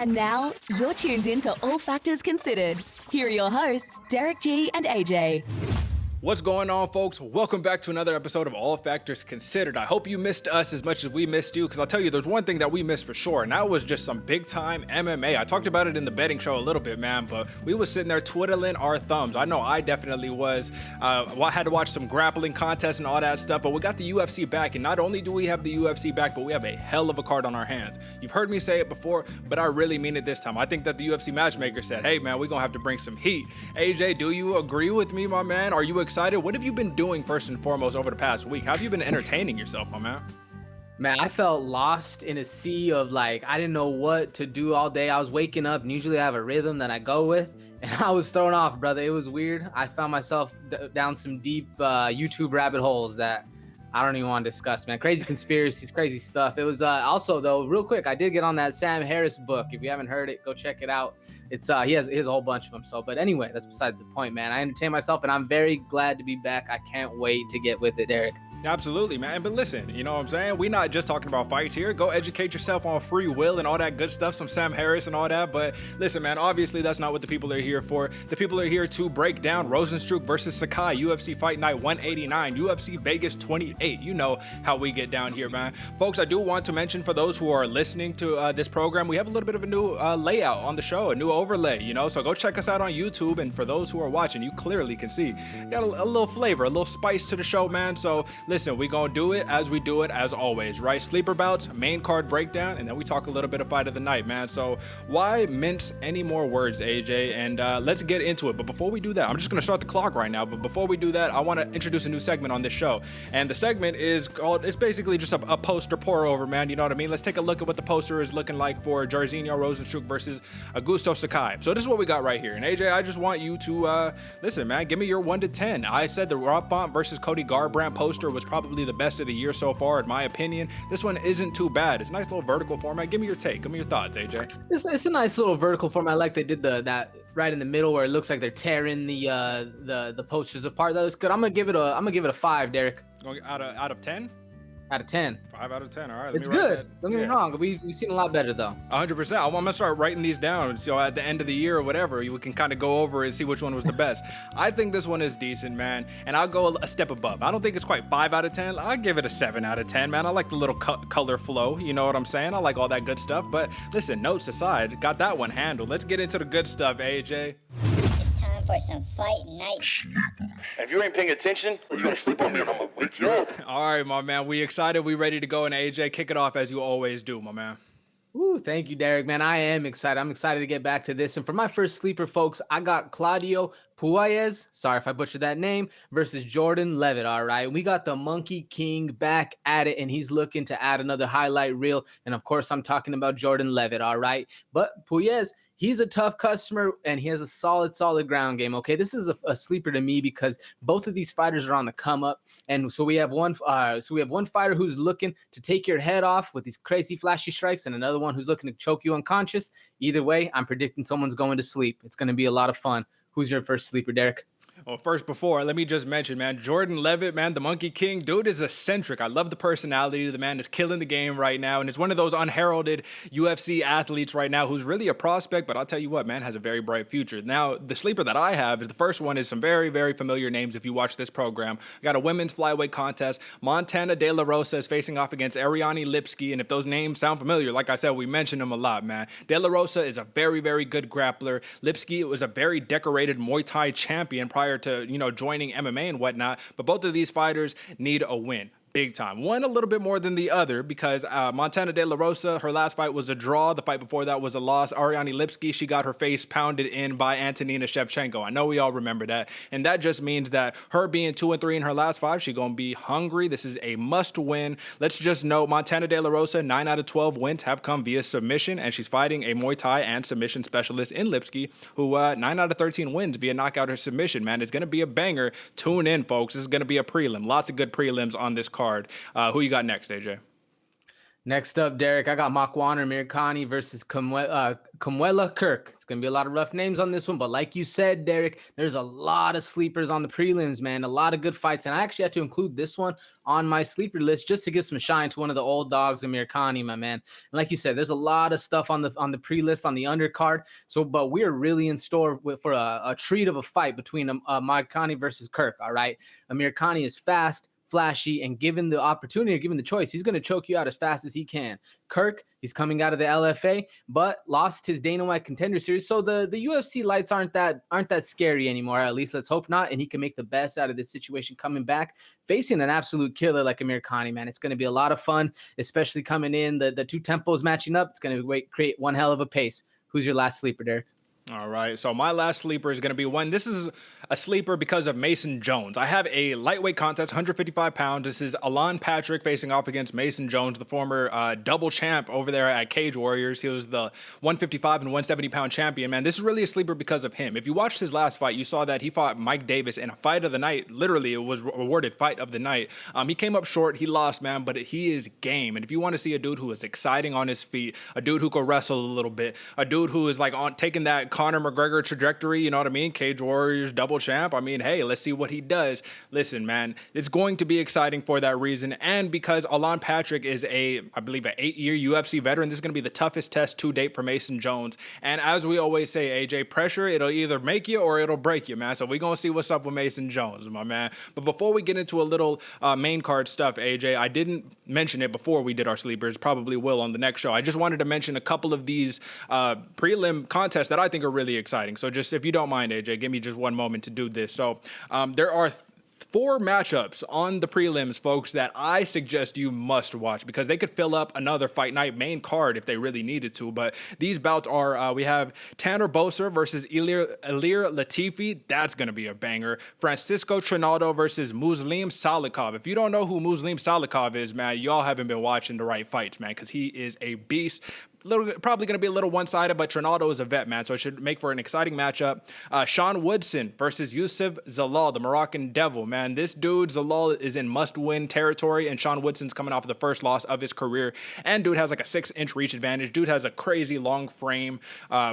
And now, you're tuned in to All Factors Considered. Here are your hosts, Derick G and AJ. What's going on, folks? Welcome back to another episode of All Factors Considered. I hope you missed us as much as we missed you, because I'll tell you, there's one thing that we missed for sure, and that was just some big-time MMA. I talked about it in the betting show a little bit, man, but we was sitting there twiddling our thumbs. I know I definitely was. I had to watch some grappling contests and all that stuff, but we got the UFC back, and not only do we have the UFC back, but we have a hell of a card on our hands. You've heard me say it before, but I really mean it this time. I think that the UFC matchmaker said, hey, man, we're going to have to bring some heat. AJ, do you agree with me, my man? Are you excited? What have you been doing first and foremost over the past week? How have you been entertaining yourself, my man? Man, I felt lost in a sea of I didn't know what to do all day. I was waking up and usually I have a rhythm that I go with, and I was thrown off, brother. It was weird. I found myself down some deep YouTube rabbit holes that I don't even want to discuss, man. Crazy conspiracies, crazy stuff. It was also, though, real quick, I did get on that Sam Harris book. If you haven't heard it, go check it out. It's he has a whole bunch of them. So, but anyway, that's besides the point, man. I entertain myself, and I'm very glad to be back. I can't wait to get with it, Derick. Absolutely, man. But listen, you know what I'm saying? We're not just talking about fights here. Go educate yourself on free will and all that good stuff, some Sam Harris and all that. But listen, man, obviously that's not what the people are here for. The people are here to break down Rozenstruik versus Sakai, UFC Fight Night 189, UFC Vegas 28. You know how we get down here, man. Folks, I do want to mention, for those who are listening to this program, we have a little bit of a new layout on the show, a new overlay, you know? So go check us out on YouTube. And for those who are watching, you clearly can see got a little flavor, a little spice to the show, man. So listen, we gonna do it as we do it as always, right? Sleeper bouts, main card breakdown, and then we talk a little bit of fight of the night, man. So why mince any more words, AJ? And let's get into it. But before we do that, I'm just gonna start the clock right now. But before we do that, I want to introduce a new segment on this show. And the segment is called, it's basically just a poster pour over, man. You know what I mean? Let's take a look at what the poster is looking like for Jairzinho Rozenstruik versus Augusto Sakai. So this is what we got right here. And AJ, I just want you to listen, man, give me your 1 to 10. I said the Rob Font versus Cody Garbrandt poster was probably the best of the year so far, in my opinion. This one isn't too bad. It's a nice little vertical format. Give me your take. Give me your thoughts, AJ. It's a nice little vertical format. I like they did that right in the middle where it looks like they're tearing the posters apart. That was good. I'm gonna give it a 5, Derick. Going out of 10? Out of 10. 5 out of 10. All right. It's good. Don't get me wrong. We've seen a lot better, though. 100%. I'm going to start writing these down. So at the end of the year or whatever, we can kind of go over and see which one was the best. I think this one is decent, man. And I'll go a step above. I don't think it's quite 5 out of 10. I'll give it a 7 out of 10, man. I like the little color flow. You know what I'm saying? I like all that good stuff. But listen, notes aside, got that one handled. Let's get into the good stuff, AJ. Time for some fight night. And if you ain't paying attention, you're gonna sleep on me and I'm gonna wake you up. All right, my man. We excited. We ready to go. And AJ, kick it off as you always do, my man. Ooh, thank you, Derick, man. I am excited. I'm excited to get back to this. And for my first sleeper, folks, I got Claudio Puelles, sorry if I butchered that name, versus Jordan Levitt, all right? We got the Monkey King back at it, and he's looking to add another highlight reel. And, of course, I'm talking about Jordan Levitt, all right? But Puelles, he's a tough customer, and he has a solid ground game, okay? This is a sleeper to me because both of these fighters are on the come up. And so we have one fighter who's looking to take your head off with these crazy flashy strikes and another one who's looking to choke you unconscious. Either way, I'm predicting someone's going to sleep. It's going to be a lot of fun. Who's your first sleeper, Derick? Well, first, let me just mention, man, Jordan Levitt, man, the Monkey King, dude is eccentric. I love the personality. The man is killing the game right now, and it's one of those unheralded UFC athletes right now who's really a prospect, but I'll tell you what, man, has a very bright future. Now, the sleeper that I have is the first one is some very, very familiar names if you watch this program. I got a women's flyweight contest. Montana De La Rosa is facing off against Ariane Lipski, and if those names sound familiar, like I said, we mention them a lot, man. De La Rosa is a very, very good grappler. Lipski was a very decorated Muay Thai champion prior to, joining MMA and whatnot. But both of these fighters need a win. Big time. One a little bit more than the other because Montana De La Rosa, her last fight was a draw. The fight before that was a loss. Ariane Lipski, she got her face pounded in by Antonina Shevchenko. I know we all remember that. And that just means that her being 2-3 in her last 5, she's going to be hungry. This is a must win. Let's just note Montana De La Rosa, 9 out of 12 wins have come via submission, and she's fighting a Muay Thai and submission specialist in Lipski, who 9 out of 13 wins via knockout or submission, man. It's going to be a banger. Tune in, folks. This is going to be a prelim. Lots of good prelims on this card. Who you got next, AJ? Next up, Derick, I got Makwan Mirkani versus Kamuela Kirk. It's going to be a lot of rough names on this one, but like you said, Derick, there's a lot of sleepers on the prelims, man. A lot of good fights, and I actually had to include this one on my sleeper list just to give some shine to one of the old dogs, Mirkani, my man. And like you said, there's a lot of stuff on the pre-list, on the undercard. So, but we're really in store for a treat of a fight between Mirkani versus Kirk, all right? Mirkani is fast, flashy, and given the opportunity, given the choice, he's going to choke you out as fast as he can. Kirk, he's coming out of the LFA, but lost his Dana White Contender Series, so the UFC lights aren't that scary anymore. At least let's hope not. And he can make the best out of this situation coming back, facing an absolute killer like Mirkani, man. It's going to be a lot of fun, especially coming in the two tempos matching up. It's going to create one hell of a pace. Who's your last sleeper, Derick? All right, so my last sleeper is going to be one. This is a sleeper because of Mason Jones. I have a lightweight contest, 155 pounds. This is Alan Patrick facing off against Mason Jones, the former double champ over there at Cage Warriors. He was the 155 and 170 pound champion, man. This is really a sleeper because of him. If you watched his last fight, you saw that he fought Mike Davis in a fight of the night. Literally, it was awarded fight of the night. He came up short. He lost, man, but he is game. And if you want to see a dude who is exciting on his feet, a dude who can wrestle a little bit, a dude who is like on taking that Conor McGregor trajectory, you know what I mean? Cage Warriors double champ. I mean, hey, let's see what he does. Listen, man, it's going to be exciting for that reason. And because Alan Patrick is I believe, an 8-year UFC veteran, this is going to be the toughest test to date for Mason Jones. And as we always say, AJ, pressure, it'll either make you or it'll break you, man. So we're going to see what's up with Mason Jones, my man. But before we get into a little main card stuff, AJ, I didn't mention it before we did our sleepers, probably will on the next show. I just wanted to mention a couple of these prelim contests that I think are really exciting. So just, if you don't mind, AJ, give me just one moment to do this. So there are 4 matchups on the prelims, folks, that I suggest you must watch because they could fill up another Fight Night main card if they really needed to. But these bouts are, we have Tanner Boser versus Ilir Latifi. That's going to be a banger. Francisco Trinaldo versus Muslim Salikov. If you don't know who Muslim Salikov is, man, y'all haven't been watching the right fights, man, because he is a beast. Probably going to be a little one-sided, but Trinaldo is a vet, man, so it should make for an exciting matchup. Sean Woodson versus Youssef Zalal, the Moroccan Devil, man. This dude, Zalal, is in must-win territory, and Sean Woodson's coming off of the first loss of his career, and dude has like a 6-inch reach advantage. Dude has a crazy long frame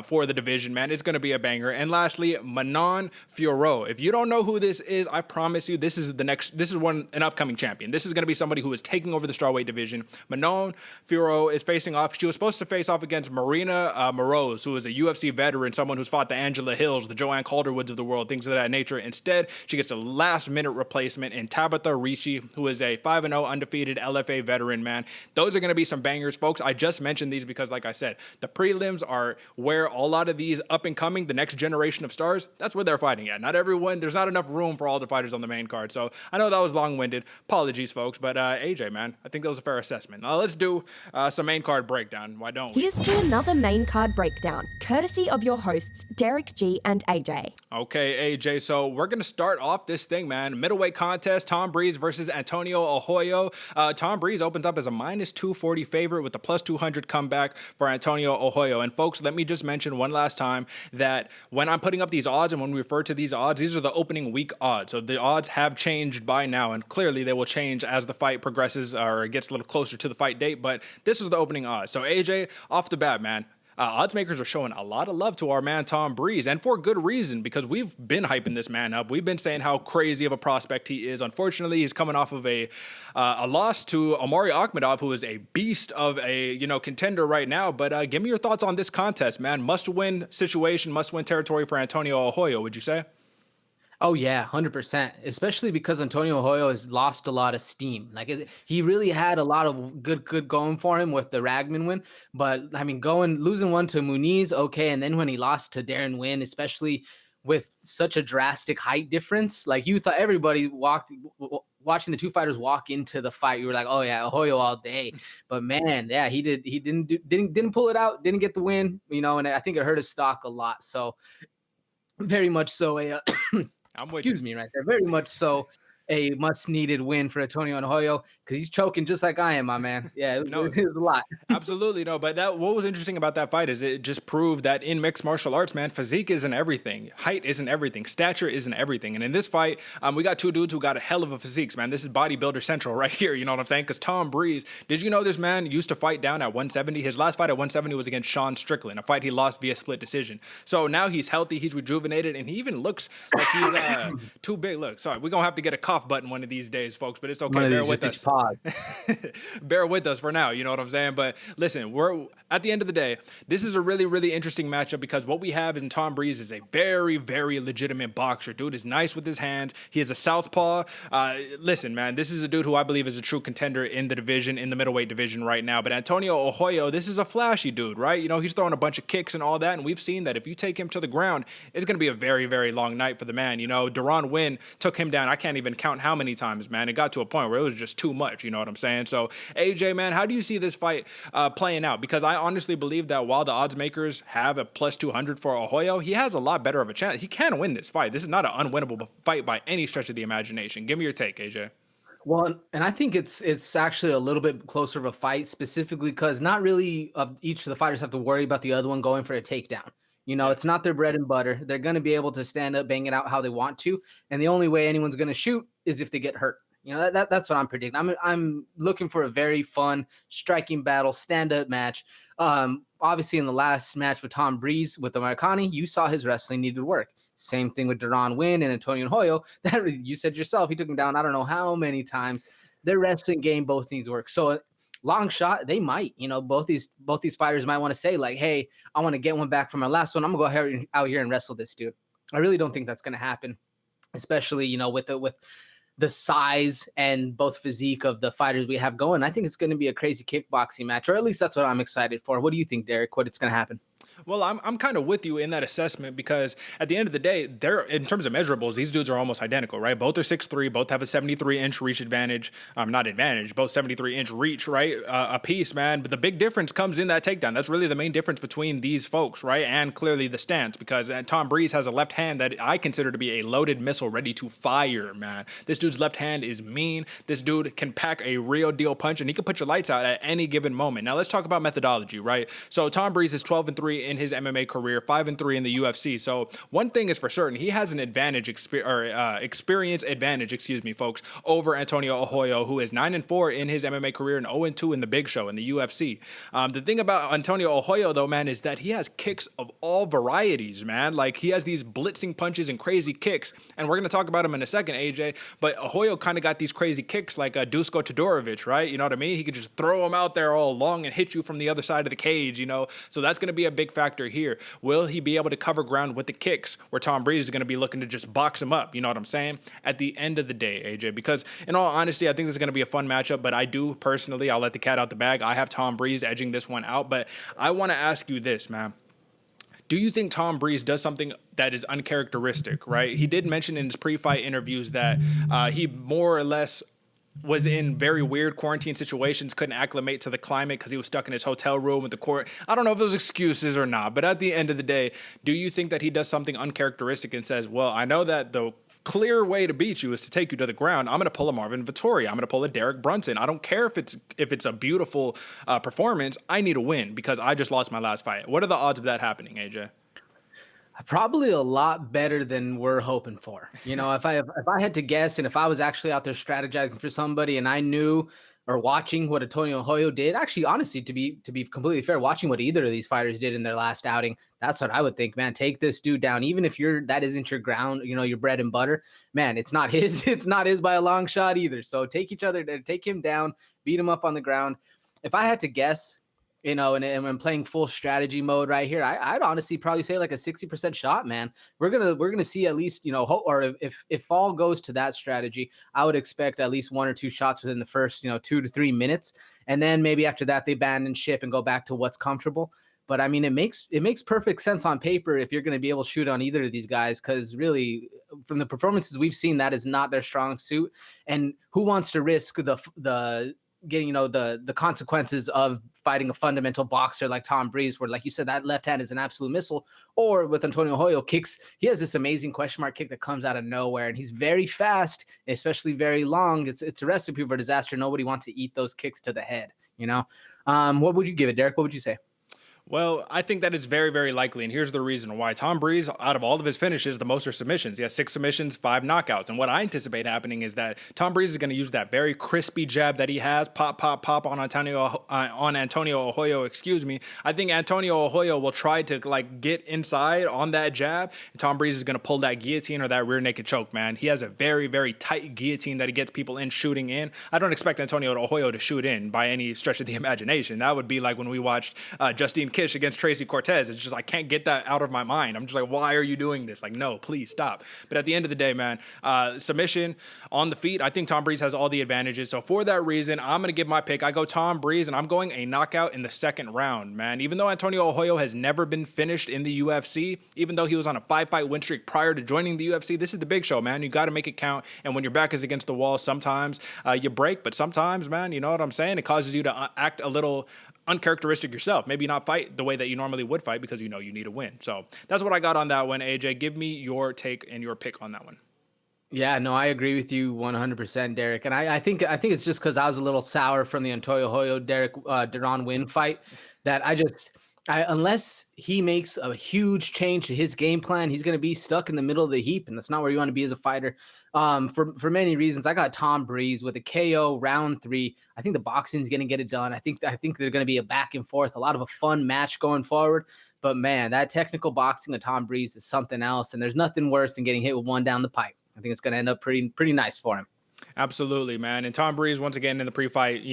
for the division, man. It's going to be a banger. And lastly, Manon Fiorot. If you don't know who this is, I promise you, this is an upcoming champion. This is going to be somebody who is taking over the strawweight division. Manon Fiorot is facing off. She was supposed to face off against Marina Moroz, who is a UFC veteran, someone who's fought the Angela Hills, the Joanne Calderwoods of the world, things of that nature. Instead, she gets a last-minute replacement in Tabitha Ricci, who is a 5-0 undefeated LFA veteran, man. Those are going to be some bangers, folks. I just mentioned these because, like I said, the prelims are where a lot of these up-and-coming, the next generation of stars, that's where they're fighting at. Not everyone, there's not enough room for all the fighters on the main card. So I know that was long-winded. Apologies, folks. But AJ, man, I think that was a fair assessment. Now let's do some main card breakdown. Why don't we? Here's to another main card breakdown, courtesy of your hosts, Derick G and AJ. Okay, AJ, so we're going to start off this thing, man. Middleweight contest, Tom Breese versus Antonio Arroyo. Tom Breese opens up as a -240 favorite with a +200 comeback for Antonio Arroyo. And folks, let me just mention one last time that when I'm putting up these odds and when we refer to these odds, these are the opening week odds. So the odds have changed by now, and clearly they will change as the fight progresses or gets a little closer to the fight date, but this is the opening odds. So AJ, off the bat, man, odds makers are showing a lot of love to our man Tom Breese, and for good reason, because we've been hyping this man up. We've been saying how crazy of a prospect he is. Unfortunately, he's coming off of a loss to Omari Akhmedov, who is a beast of a contender right now. But give me your thoughts on this contest, man. Must-win situation, must-win territory for Antonio Arroyo, would you say? Oh yeah, 100%. Especially because Antonio Arroyo has lost a lot of steam. He really had a lot of good going for him with the Ragman win, but I mean, losing one to Muniz, okay, and then when he lost to Darren Wynn, especially with such a drastic height difference, like you thought everybody watching the two fighters walk into the fight, you were like, oh yeah, Arroyo all day. But man, yeah, he didn't pull it out, didn't get the win, and I think it hurt his stock a lot. So very much so I'm with excuse me right there. Very much so a much-needed win for Antonio Arroyo because he's choking just like I am, my man. Yeah, No, it was a lot. absolutely no. But what was interesting about that fight is it just proved that in mixed martial arts, man, physique isn't everything. Height isn't everything. Stature isn't everything. And in this fight, we got two dudes who got a hell of a physiques, man. This is bodybuilder central right here. You know what I'm saying? Because Tom Breese, did you know this man used to fight down at 170? His last fight at 170 was against Sean Strickland, a fight he lost via split decision. So now he's healthy, he's rejuvenated, and he even looks like he's too big. Look, sorry, we're gonna have to get a cough button one of these days, folks, but it's okay. Bear with us. Bear with us for now, you know what I'm saying? But listen, we're at the end of the day, this is a really, really interesting matchup because what we have in Tom Breese is a very, very legitimate boxer. Dude is nice with his hands. He is a southpaw. Listen, man, this is a dude who I believe is a true contender in the division, in the middleweight division right now. But Antonio Arroyo, this is a flashy dude, right? You know, he's throwing a bunch of kicks and all that, and we've seen that if you take him to the ground, it's going to be a very, very long night for the man. You know, Deron Wynn took him down. I can't even count how many times, man. It got to a point where it was just too much, you know what I'm saying? So, AJ, man, how do you see this fight playing out? Because I honestly believe that while the odds makers have a plus 200 for Arroyo, he has a lot better of a chance. He can win this fight. This is not an unwinnable fight by any stretch of the imagination. Give me your take, AJ. Well, and I think it's actually a little bit closer of a fight, specifically because not really of each of the fighters have to worry about the other one going for a takedown. You know, it's not their bread and butter. They're going to be able to stand up, bang it out how they want to, and the only way anyone's going to shoot is if they get hurt. You know, that's what I'm predicting. I'm looking for a very fun, striking battle, stand-up match. Obviously, in the last match with Tom Breese with the Marcani, you saw his wrestling needed work. Same thing with Deron Wynn and Antonio Arroyo. That you said yourself, he took him down I don't know how many times. Their wrestling game both needs work. So long shot, they might. You know, both these fighters might want to say like, "Hey, I want to get one back from my last one. I'm gonna go out here and wrestle this dude." I really don't think that's gonna happen, especially with the size and both physique of the fighters we have going. I think it's going to be a crazy kickboxing match, or at least that's what I'm excited for. What do you think, Derick? What it's going to happen? Well, I'm kind of with you in that assessment because at the end of the day, they're in terms of measurables, these dudes are almost identical, right? Both are 6'3", both have a 73-inch reach advantage. Not advantage, both 73-inch reach, right? A piece, man. But the big difference comes in that takedown. That's really the main difference between these folks, right? And clearly the stance, because Tom Breese has a left hand that I consider to be a loaded missile ready to fire, man. This dude's left hand is mean. This dude can pack a real deal punch, and he can put your lights out at any given moment. Now let's talk about methodology, right? So Tom Breese is 12-3 in his MMA career, 5-3 in the UFC. So one thing is for certain, he has an experience advantage, folks, over Antonio Arroyo, who is 9-4 in his MMA career and 0-2 in the big show in the UFC. The thing about Antonio Arroyo, though, man, is that he has kicks of all varieties, man. Like, he has these blitzing punches and crazy kicks, and we're going to talk about him in a second, AJ, but Arroyo kind of got these crazy kicks like Dusko Todorovic, right? You know what I mean? He could just throw them out there all long and hit you from the other side of the cage, you know? So that's going to be a big factor here. Will he be able to cover ground with the kicks where Tom Breese is going to be looking to just box him up? You know what I'm saying? At the end of the day, AJ, because in all honesty, I think this is going to be a fun matchup, but I do personally, I'll let the cat out the bag. I have Tom Breese edging this one out, but I want to ask you this, man. Do you think Tom Breese does something that is uncharacteristic, right? He did mention in his pre-fight interviews that he more or less was in very weird quarantine situations, couldn't acclimate to the climate because he was stuck in his hotel room with the court. I don't know if it was excuses or not, but at the end of the day, do you think that he does something uncharacteristic and says, well, I know that the clear way to beat you is to take you to the ground. I'm going to pull a Marvin Vettori. I'm going to pull a Derek Brunson. I don't care if it's a beautiful performance. I need a win because I just lost my last fight. What are the odds of that happening, AJ? Probably a lot better than we're hoping for. You know, if I had to guess, and if I was actually out there strategizing for somebody, and I knew or watching what Antonio Arroyo did, actually, honestly, to be completely fair, watching what either of these fighters did in their last outing, that's what I would think. Man, take this dude down, even if that isn't your ground, you know, your bread and butter. Man, it's not his by a long shot either. So take him down, beat him up on the ground. If I had to guess, you know, and I'm playing full strategy mode right here, I'd honestly probably say like a 60% shot, man. We're gonna see at least, you know, or if all goes to that strategy, I would expect at least 1 or 2 shots within the first, 2 to 3 minutes, and then maybe after that they abandon ship and go back to what's comfortable. But I mean, it makes perfect sense on paper if you're going to be able to shoot on either of these guys, because really, from the performances we've seen, that is not their strong suit. And who wants to risk the getting, the consequences of fighting a fundamental boxer like Tom Breese, where, like you said, that left hand is an absolute missile. Or with Antonio Arroyo kicks, he has this amazing question mark kick that comes out of nowhere, and he's very fast, especially very long. It's a recipe for disaster. Nobody wants to eat those kicks to the head, What would you give it, Derick? What would you say? Well, I think that it's very, very likely, and here's the reason why. Tom Breese, out of all of his finishes, the most are submissions. He has 6 submissions, 5 knockouts. And what I anticipate happening is that Tom Breese is going to use that very crispy jab that he has, pop, pop, pop on Antonio Arroyo, I think Antonio Arroyo will try to get inside on that jab, and Tom Breese is going to pull that guillotine or that rear naked choke, man. He has a very, very tight guillotine that he gets people in shooting in. I don't expect Antonio Arroyo to shoot in by any stretch of the imagination. That would be like when we watched Justine Kish against Tracy Cortez. It's just, I can't get that out of my mind. I'm just like, why are you doing this? Like, no, please stop. But at the end of the day, man, submission on the feet, I think Tom Breese has all the advantages. So for that reason, I'm going to give my pick. I go Tom Breese, and I'm going a knockout in the second round, man. Even though Antonio Arroyo has never been finished in the UFC, even though he was on a 5-fight win streak prior to joining the UFC, this is the big show, man. You got to make it count. And when your back is against the wall, sometimes you break, but sometimes, man, you know what I'm saying? It causes you to act a little uncharacteristic yourself, maybe not fight the way that you normally would fight because you need a win. So that's what I got on that one. AJ, give me your take and your pick on that one. Yeah, no, I agree with you 100%, Derick. And I think it's just because I was a little sour from the Antonio Arroyo Deron win fight that unless he makes a huge change to his game plan, he's going to be stuck in the middle of the heap, and that's not where you want to be as a fighter. For many reasons, I got Tom Breese with a KO round 3. I think the boxing's going to get it done. I think they're going to be a back and forth, a lot of a fun match going forward. But man, that technical boxing of Tom Breese is something else, and there's nothing worse than getting hit with one down the pipe. I think it's going to end up pretty nice for him. Absolutely, man. And Tom Breese, once again, in the pre-fight,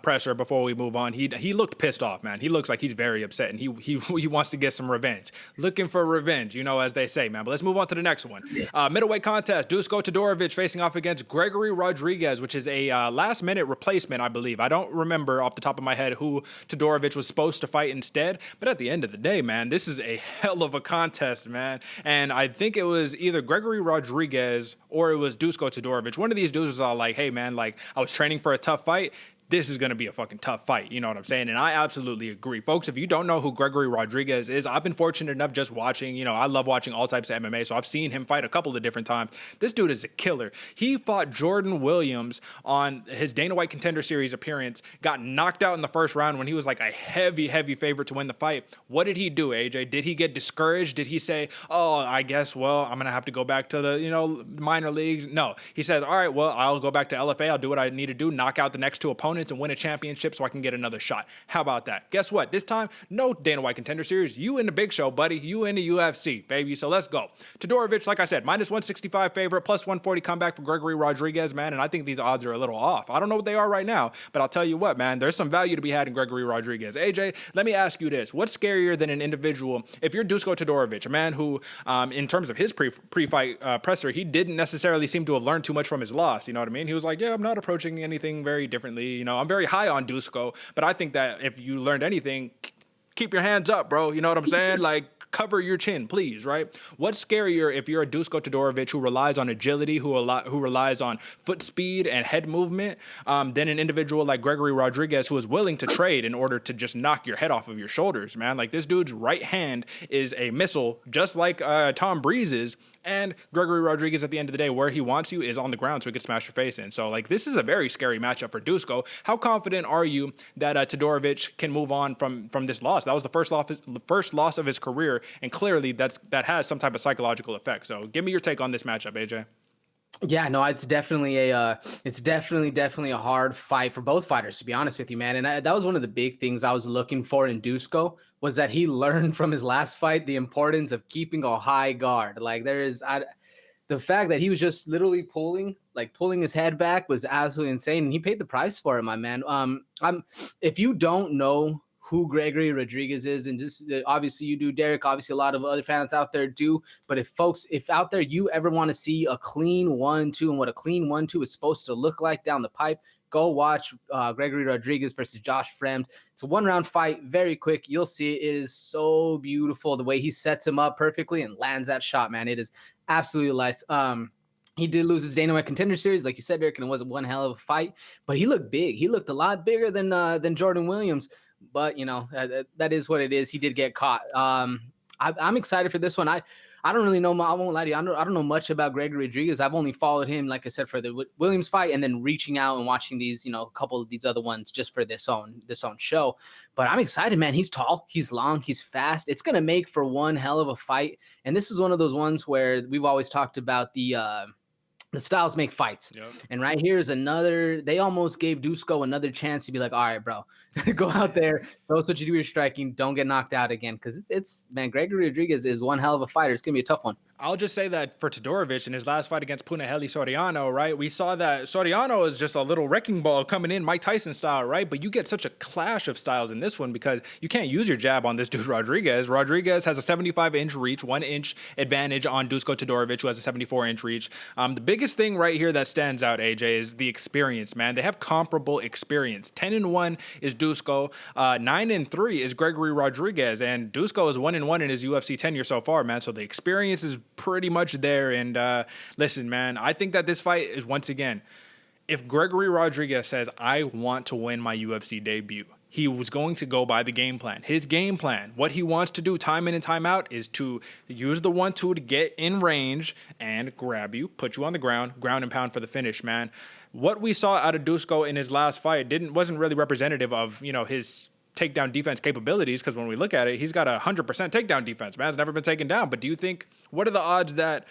presser before we move on, he looked pissed off, man. He looks like he's very upset, and he wants to get some revenge. Looking for revenge, as they say, man. But let's move on to the next one. Middleweight contest, Dusko Todorovic facing off against Gregory Rodriguez, which is a last-minute replacement, I believe. I don't remember off the top of my head who Todorovic was supposed to fight instead, but at the end of the day, man, this is a hell of a contest, man. And I think it was either Gregory Rodriguez or it was Dusko Todorovic. One of these dudes was all like, hey, man, I was training for a tough fight. This is going to be a fucking tough fight. You know what I'm saying? And I absolutely agree. Folks, if you don't know who Gregory Rodriguez is, I've been fortunate enough just watching, I love watching all types of MMA, so I've seen him fight a couple of different times. This dude is a killer. He fought Jordan Williams on his Dana White Contender Series appearance, got knocked out in the first round when he was like a heavy, heavy favorite to win the fight. What did he do, AJ? Did he get discouraged? Did he say, oh, I guess, well, I'm going to have to go back to the, minor leagues? No. He said, all right, well, I'll go back to LFA. I'll do what I need to do, knock out the next 2 opponents and win a championship so I can get another shot. How about that? Guess what? This time, no Dana White Contender Series. You in the big show, buddy. You in the UFC, baby. So let's go. Todorovic, like I said, minus 165 favorite, plus 140 comeback for Gregory Rodriguez, man. And I think these odds are a little off. I don't know what they are right now, but I'll tell you what, man, there's some value to be had in Gregory Rodriguez. AJ, let me ask you this. What's scarier than an individual? If you're Dusko Todorovic, a man who, in terms of his pre-fight presser, he didn't necessarily seem to have learned too much from his loss. You know what I mean? He was like, yeah, I'm not approaching anything very differently. I'm very high on Dusko, but I think that if you learned anything, keep your hands up, bro. You know what I'm saying? Cover your chin, please, right? What's scarier if you're a Dusko Todorovic who relies on agility, who relies on foot speed and head movement, than an individual like Gregory Rodriguez who is willing to trade in order to just knock your head off of your shoulders, man? This dude's right hand is a missile, just like Tom Breese's. And Gregory Rodriguez, at the end of the day, where he wants you is on the ground so he can smash your face in. So, this is a very scary matchup for Dusko. How confident are you that Todorovic can move on from this loss? That was the first loss of his career, and clearly that has some type of psychological effect. So, give me your take on this matchup, AJ. Yeah, no, it's definitely a hard fight for both fighters, to be honest with you, man. And that was one of the big things I was looking for in Dusko, was that he learned from his last fight the importance of keeping a high guard. The fact that he was just literally pulling his head back was absolutely insane, and he paid the price for it, my man. If you don't know who Gregory Rodriguez is, and just obviously you do, Derick, obviously a lot of other fans out there do, but if out there you ever want to see a clean 1-2 and what a clean 1-2 is supposed to look like down the pipe, go watch Gregory Rodriguez versus Josh Fremd. It's a 1-round fight, very quick. You'll see it is so beautiful the way he sets him up perfectly and lands that shot, man. It is absolutely nice. He did lose his Dana White Contender Series, like you said, Derek, and it was one hell of a fight. But he looked big. He looked a lot bigger than Jordan Williams. But that is what it is. He did get caught. I'm excited for this one. I don't really know. I won't lie to you. I don't know much about Gregory Rodriguez. I've only followed him, like I said, for the Williams fight, and then reaching out and watching these, a couple of these other ones just for this own show. But I'm excited, man. He's tall, he's long, he's fast. It's gonna make for one hell of a fight. And this is one of those ones where we've always talked about the styles make fights. Yep. And right here is another, they almost gave Dusko another chance to be like, all right, bro, go out there, show us what you do with your striking. Don't get knocked out again. Cause it's man, Gregory Rodriguez is one hell of a fighter. It's going to be a tough one. I'll just say that for Todorovic in his last fight against Punahele Soriano, right? We saw that Soriano is just a little wrecking ball coming in Mike Tyson style, right? But you get such a clash of styles in this one because you can't use your jab on this dude Rodriguez. Rodriguez has a 75-inch reach, 1-inch advantage on Dusko Todorovic, who has a 74-inch reach. The biggest thing right here that stands out, AJ, is the experience, man. They have comparable experience. 10-1 is Dusko, 9-3 is Gregory Rodriguez, and Dusko is 1-1 in his UFC tenure so far, man. So the experience is pretty much there. And listen, man, I think that this fight is, once again, if Gregory Rodriguez says, I want to win my UFC debut, he was going to go by the game plan. His game plan, what he wants to do time in and time out, is to use the 1-2 to get in range and grab you, put you on the ground and pound for the finish, man. What we saw out of Dusko in his last fight wasn't really representative of, his takedown defense capabilities, because when we look at it, he's got 100% takedown defense, man. It's never been taken down. But do you think, what are the odds that,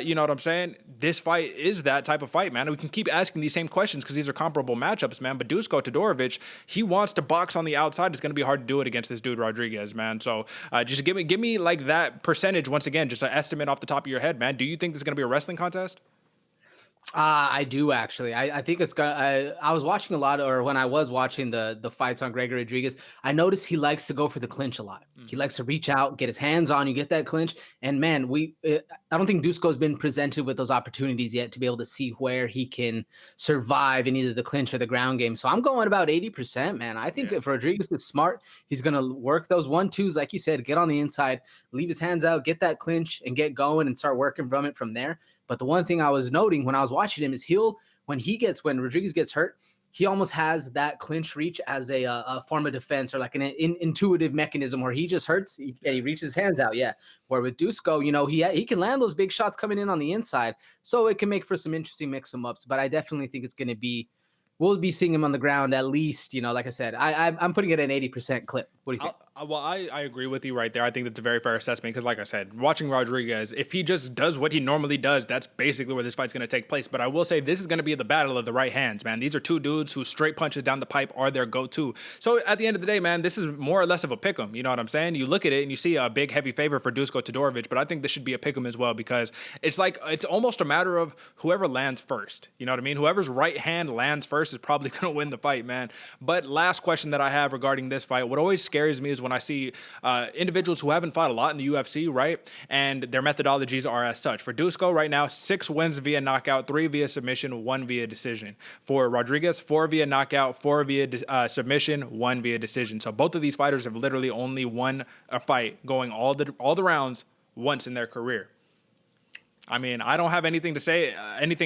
you know what I'm saying, this fight is that type of fight, man? And we can keep asking these same questions because these are comparable matchups, man. But Dusko Todorovic, he wants to box on the outside. It's going to be hard to do it against this dude Rodriguez, man. So just give me like that percentage once again, just an estimate off the top of your head, man. Do you think this is going to be a wrestling contest? I do actually. I think it's got. I was watching a lot, or when I was watching the fights on Gregory Rodriguez, I noticed he likes to go for the clinch a lot. He likes to reach out, get his hands on you, get that clinch. And man, I don't think Dusko's been presented with those opportunities yet to be able to see where he can survive in either the clinch or the ground game. So I'm going about 80%, man. I think if Rodriguez is smart, he's going to work those 1-2s, like you said, get on the inside, leave his hands out, get that clinch, and get going and start working from it from there. But the one thing I was noting when I was watching him is when Rodriguez gets hurt, he almost has that clinch reach as a form of defense, or like an intuitive mechanism where he just hurts and he reaches his hands out. Yeah. Where with Dusko, he can land those big shots coming in on the inside. So it can make for some interesting mix 'em ups. But I definitely think it's going to be, we'll be seeing him on the ground at least, like I said, I'm putting it at an 80% clip. What do you think? Well, I agree with you right there. I think that's a very fair assessment because, like I said, watching Rodriguez, if he just does what he normally does, that's basically where this fight's going to take place. But I will say this is going to be the battle of the right hands, man. These are two dudes whose straight punches down the pipe are their go-to. So at the end of the day, man, this is more or less of a pick'em. You know what I'm saying? You look at it and you see a big, heavy favor for Dusko Todorovic, but I think this should be a pick'em as well because it's almost a matter of whoever lands first. You know what I mean? Whoever's right hand lands first is probably going to win the fight, man. But last question that I have regarding this fight, what always scares me is when I see individuals who haven't fought a lot in the UFC, right? And their methodologies are as such. For Dusko right now, 6 wins via knockout, 3 via submission, 1 via decision. For Rodriguez, 4 via knockout, 4 via submission, 1 via decision. So both of these fighters have literally only won a fight going all the rounds once in their career. I mean, I don't have anything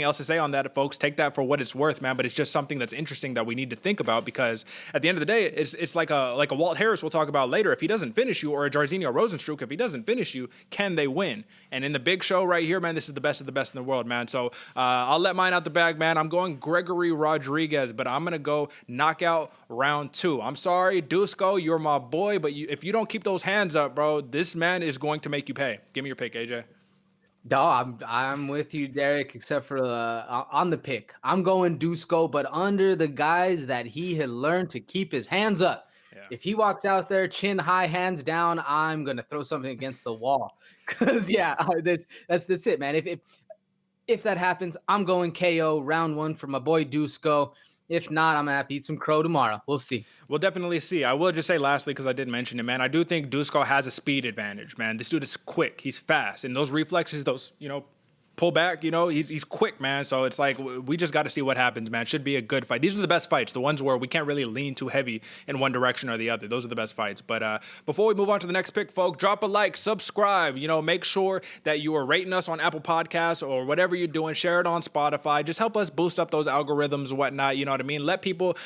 else to say on that, folks. Take that for what it's worth, man. But it's just something that's interesting that we need to think about because at the end of the day, it's like a Walt Harris we'll talk about later. If he doesn't finish you, or a Jairzinho Rozenstruik, if he doesn't finish you, can they win? And in the big show right here, man, this is the best of the best in the world, man. So I'll let mine out the bag, man. I'm going Gregory Rodriguez, but I'm gonna go knockout round 2. I'm sorry, Dusko, you're my boy, but if you don't keep those hands up, bro, this man is going to make you pay. Give me your pick, AJ. No, I'm with you, Derek, except for on the pick. I'm going Dusko, but under the guise that he had learned to keep his hands up. Yeah. If he walks out there, chin high, hands down, I'm going to throw something against the wall. Because, that's it, man. If that happens, I'm going KO round 1 for my boy Dusko. If not, I'm going to have to eat some crow tomorrow. We'll see. We'll definitely see. I will just say lastly, because I did mention it, man, I do think Dusko has a speed advantage, man. This dude is quick. He's fast. And those reflexes, pull back, he's quick, man. So it's like we just got to see what happens, man. Should be a good fight. These are the best fights, the ones where we can't really lean too heavy in one direction or the other. Those are the best fights. But before we move on to the next pick, folks, drop a like, subscribe, make sure that you are rating us on Apple Podcasts or whatever you're doing. Share it on Spotify. Just help us boost up those algorithms and whatnot. You know what I mean? Let people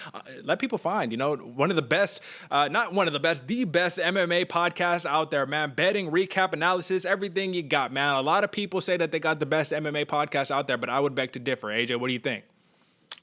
find, one of the best, not one of the best, the best MMA podcast out there, man. Betting, recap, analysis, everything you got, man. A lot of people say that they got the best MMA podcast out there, but I would beg to differ. AJ, what do you think?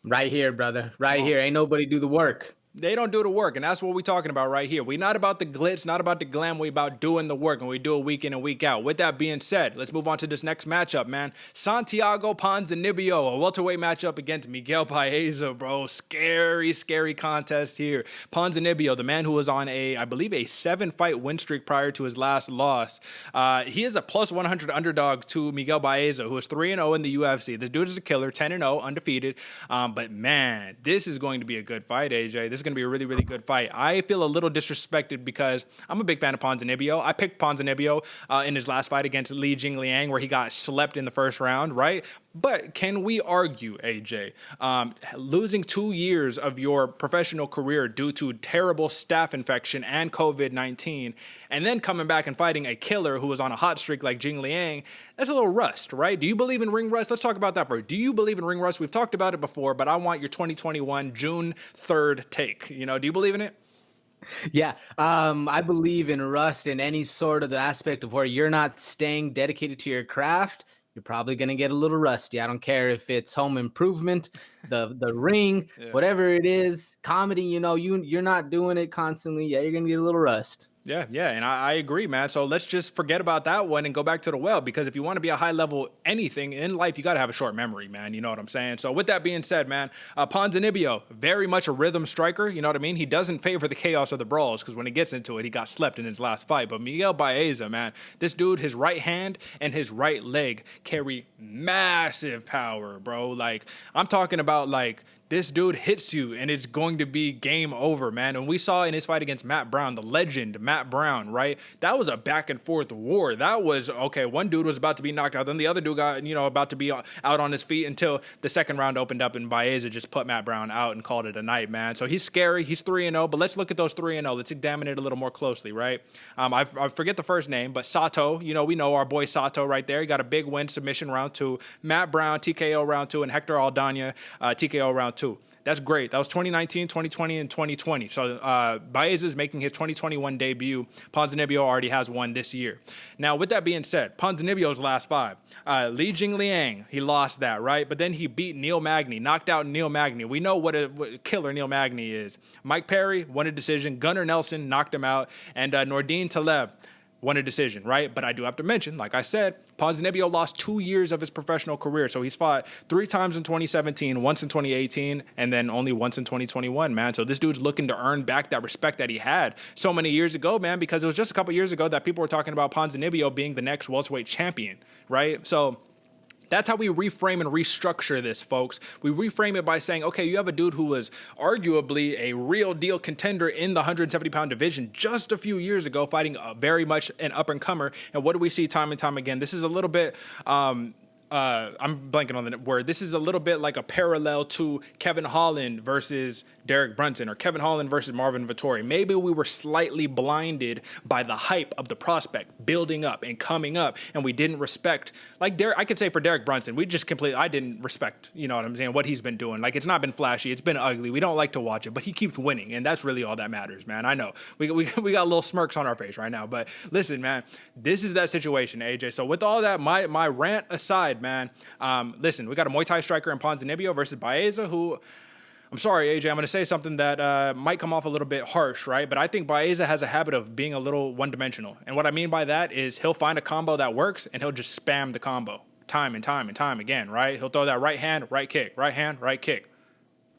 Right here, brother. Right here. Ain't nobody do the work. They don't do the work, and that's what we're talking about right here. We're not about the glitz, not about the glam. We're about doing the work, and we do it week in and week out. With that being said, let's move on to this next matchup, man. Santiago Ponzinibbio, a welterweight matchup against Miguel Baeza, bro. Scary, scary contest here. Ponzinibbio, the man who was on I believe a 7-fight win streak prior to his last loss. He is a plus 100 underdog to Miguel Baeza, who is 3-0 in the UFC. This dude is a killer, 10-0, undefeated. But man, this is going to be a good fight, AJ. This is going to be a really, really good fight. I feel a little disrespected because I'm a big fan of Ponzinibbio. I picked Ponzinibbio in his last fight against Li Jingliang, where he got slept in the first round, right? But can we argue, AJ, losing 2 years of your professional career due to terrible staph infection and COVID-19, and then coming back and fighting a killer who was on a hot streak like Jingliang, that's a little rust, right? Do you believe in ring rust? Let's talk about that first. Do you believe in ring rust? We've talked about it before, but I want your 2021 June 3rd take. Do you believe in it? Yeah, I believe in rust in any sort of the aspect of where you're not staying dedicated to your craft. You're probably going to get a little rusty. I don't care if it's home improvement, the ring, whatever it is, comedy, you're not doing it constantly. Yeah, you're going to get a little rust. Yeah, and I agree, man. So let's just forget about that one and go back to the well, because if you want to be a high level anything in life, you got to have a short memory, man. You know what I'm saying? So with that being said, man, Ponzinibbio, very much a rhythm striker. You know what I mean? He doesn't favor the chaos of the brawls, because when he gets into it, he got slept in his last fight. But Miguel Baeza, man, this dude, his right hand and his right leg carry massive power, bro. Like, I'm talking about, like, this dude hits you and it's going to be game over, man. And we saw in his fight against Matt Brown, the legend Matt Brown, right? That was a back and forth war. That was, okay, one dude was about to be knocked out, then the other dude got, about to be out on his feet until the second round opened up and Baeza just put Matt Brown out and called it a night, man. So he's scary. He's 3-0, but let's look at those 3-0. Let's examine it a little more closely, right? I forget the first name, but Sato, we know our boy Sato right there. He got a big win, submission round 2. Matt Brown, TKO round 2, and Hector Aldana, TKO round 2. That's great. That was 2019, 2020, and 2020. So Baeza is making his 2021 debut. Ponzinibbio already has one this year. Now, with that being said, Ponzinibbio's last 5. Li Jingliang, he lost that, right? But then he beat Neil Magny, knocked out Neil Magny. We know what a killer Neil Magny is. Mike Perry won a decision. Gunnar Nelson knocked him out. And Nordine Taleb won a decision, right? But I do have to mention, like I said, Ponzinibbio lost 2 years of his professional career. So he's fought 3 times in 2017, once in 2018, and then only once in 2021, man. So this dude's looking to earn back that respect that he had so many years ago, man, because it was just a couple years ago that people were talking about Ponzinibbio being the next welterweight champion, right? So that's how we reframe and restructure this, folks. We reframe it by saying, okay, you have a dude who was arguably a real deal contender in the 170-pound division just a few years ago, fighting very much an up-and-comer. And what do we see time and time again? This is a little bit... I'm blanking on the word. This is a little bit like a parallel to Kevin Holland versus Derek Brunson, or Kevin Holland versus Marvin Vettori. Maybe we were slightly blinded by the hype of the prospect building up and coming up, and we didn't respect, like Derek, I could say for Derek Brunson, I didn't respect, you know what I'm saying, what he's been doing. Like, it's not been flashy, it's been ugly, we don't like to watch it, but he keeps winning, and that's really all that matters, man. I know, we got little smirks on our face right now, but listen, man, this is that situation, AJ. So with all that, my rant aside, man, listen, we got a Muay Thai striker in Ponzinibbio versus Baeza, who... I'm sorry, AJ, I'm going to say something that might come off a little bit harsh, right? But I think Baeza has a habit of being a little one-dimensional. And what I mean by that is he'll find a combo that works, and he'll just spam the combo time and time and time again, right? He'll throw that right hand, right kick, right hand, right kick.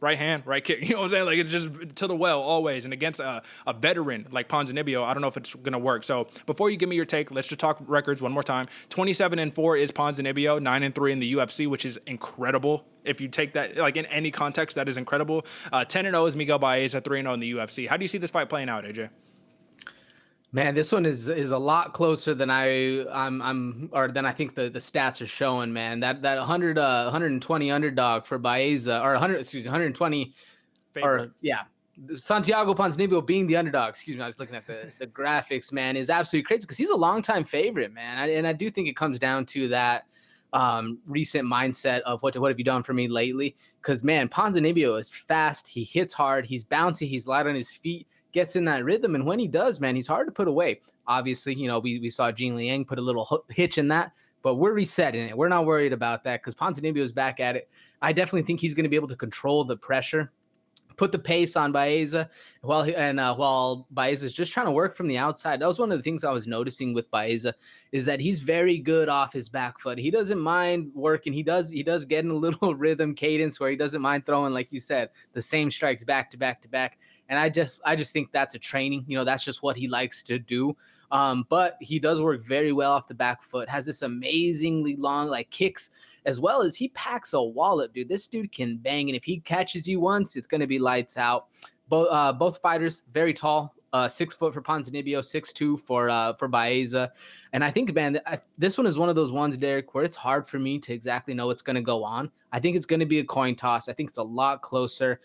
Right hand, right kick. You know what I'm saying? Like, it's just to the well always. And against a veteran like Ponzinibbio, I don't know if it's going to work. So before you give me your take, let's just talk records one more time. 27-4 is Ponzinibbio, 9-3 in the UFC, which is incredible. If you take that, like, in any context, that is incredible. 10-0 is Miguel Baeza, 3-0 in the UFC. How do you see this fight playing out, AJ? Man, this one is a lot closer than I think the stats are showing, man. That 120 underdog for Baeza, or 120 Favorite. or yeah, Santiago Ponzinibbio being the underdog. Excuse me, I was looking at the graphics, man, is absolutely crazy because he's a longtime favorite, man. And I do think it comes down to that recent mindset of what have you done for me lately? Because man, Ponzinibbio is fast, he hits hard, he's bouncy, he's light on his feet, gets in that rhythm, and when he does, man, he's hard to put away. Obviously, we saw Jing Liang put a little hitch in that, but we're resetting it. We're not worried about that because Ponzinibbio is back at it. I definitely think he's going to be able to control the pressure, put the pace on Baeza while Baeza is just trying to work from the outside. That was one of the things I was noticing with Baeza, is that he's very good off his back foot. He doesn't mind working. He does get in a little rhythm cadence where he doesn't mind throwing, like you said, the same strikes back to back to back. And I just think that's a training. That's just what he likes to do. But he does work very well off the back foot, has this amazingly long kicks, as well as he packs a wallop, dude. This dude can bang, and if he catches you once, it's going to be lights out. Both fighters very tall, 6 foot for Ponzinibbio, 6'2" for Baeza. And I think, man, this one is one of those ones, Derek, where it's hard for me to exactly know what's going to go on. I think it's going to be a coin toss. I think it's a lot closer.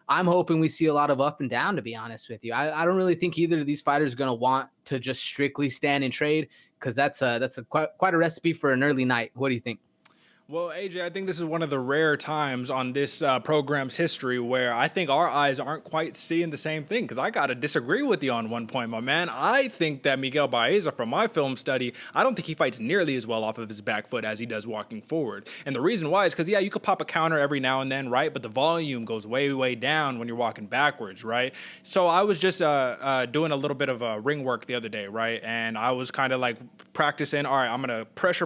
I'm hoping we see a lot of up and down, to be honest with you. I don't really think either of these fighters are going to want to just strictly stand and trade, because that's quite a recipe for an early night. What do you think? Well, AJ, I think this is one of the rare times on this program's history where I think our eyes aren't quite seeing the same thing, because I got to disagree with you on one point, my man. I think that Miguel Baeza, from my film study, I don't think he fights nearly as well off of his back foot as he does walking forward. And the reason why is because, yeah, you could pop a counter every now and then, right? But the volume goes way, way down when you're walking backwards, right? So I was just doing a little bit of ring work the other day, right? And I was kind of like practicing, all right, I'm going to pressure,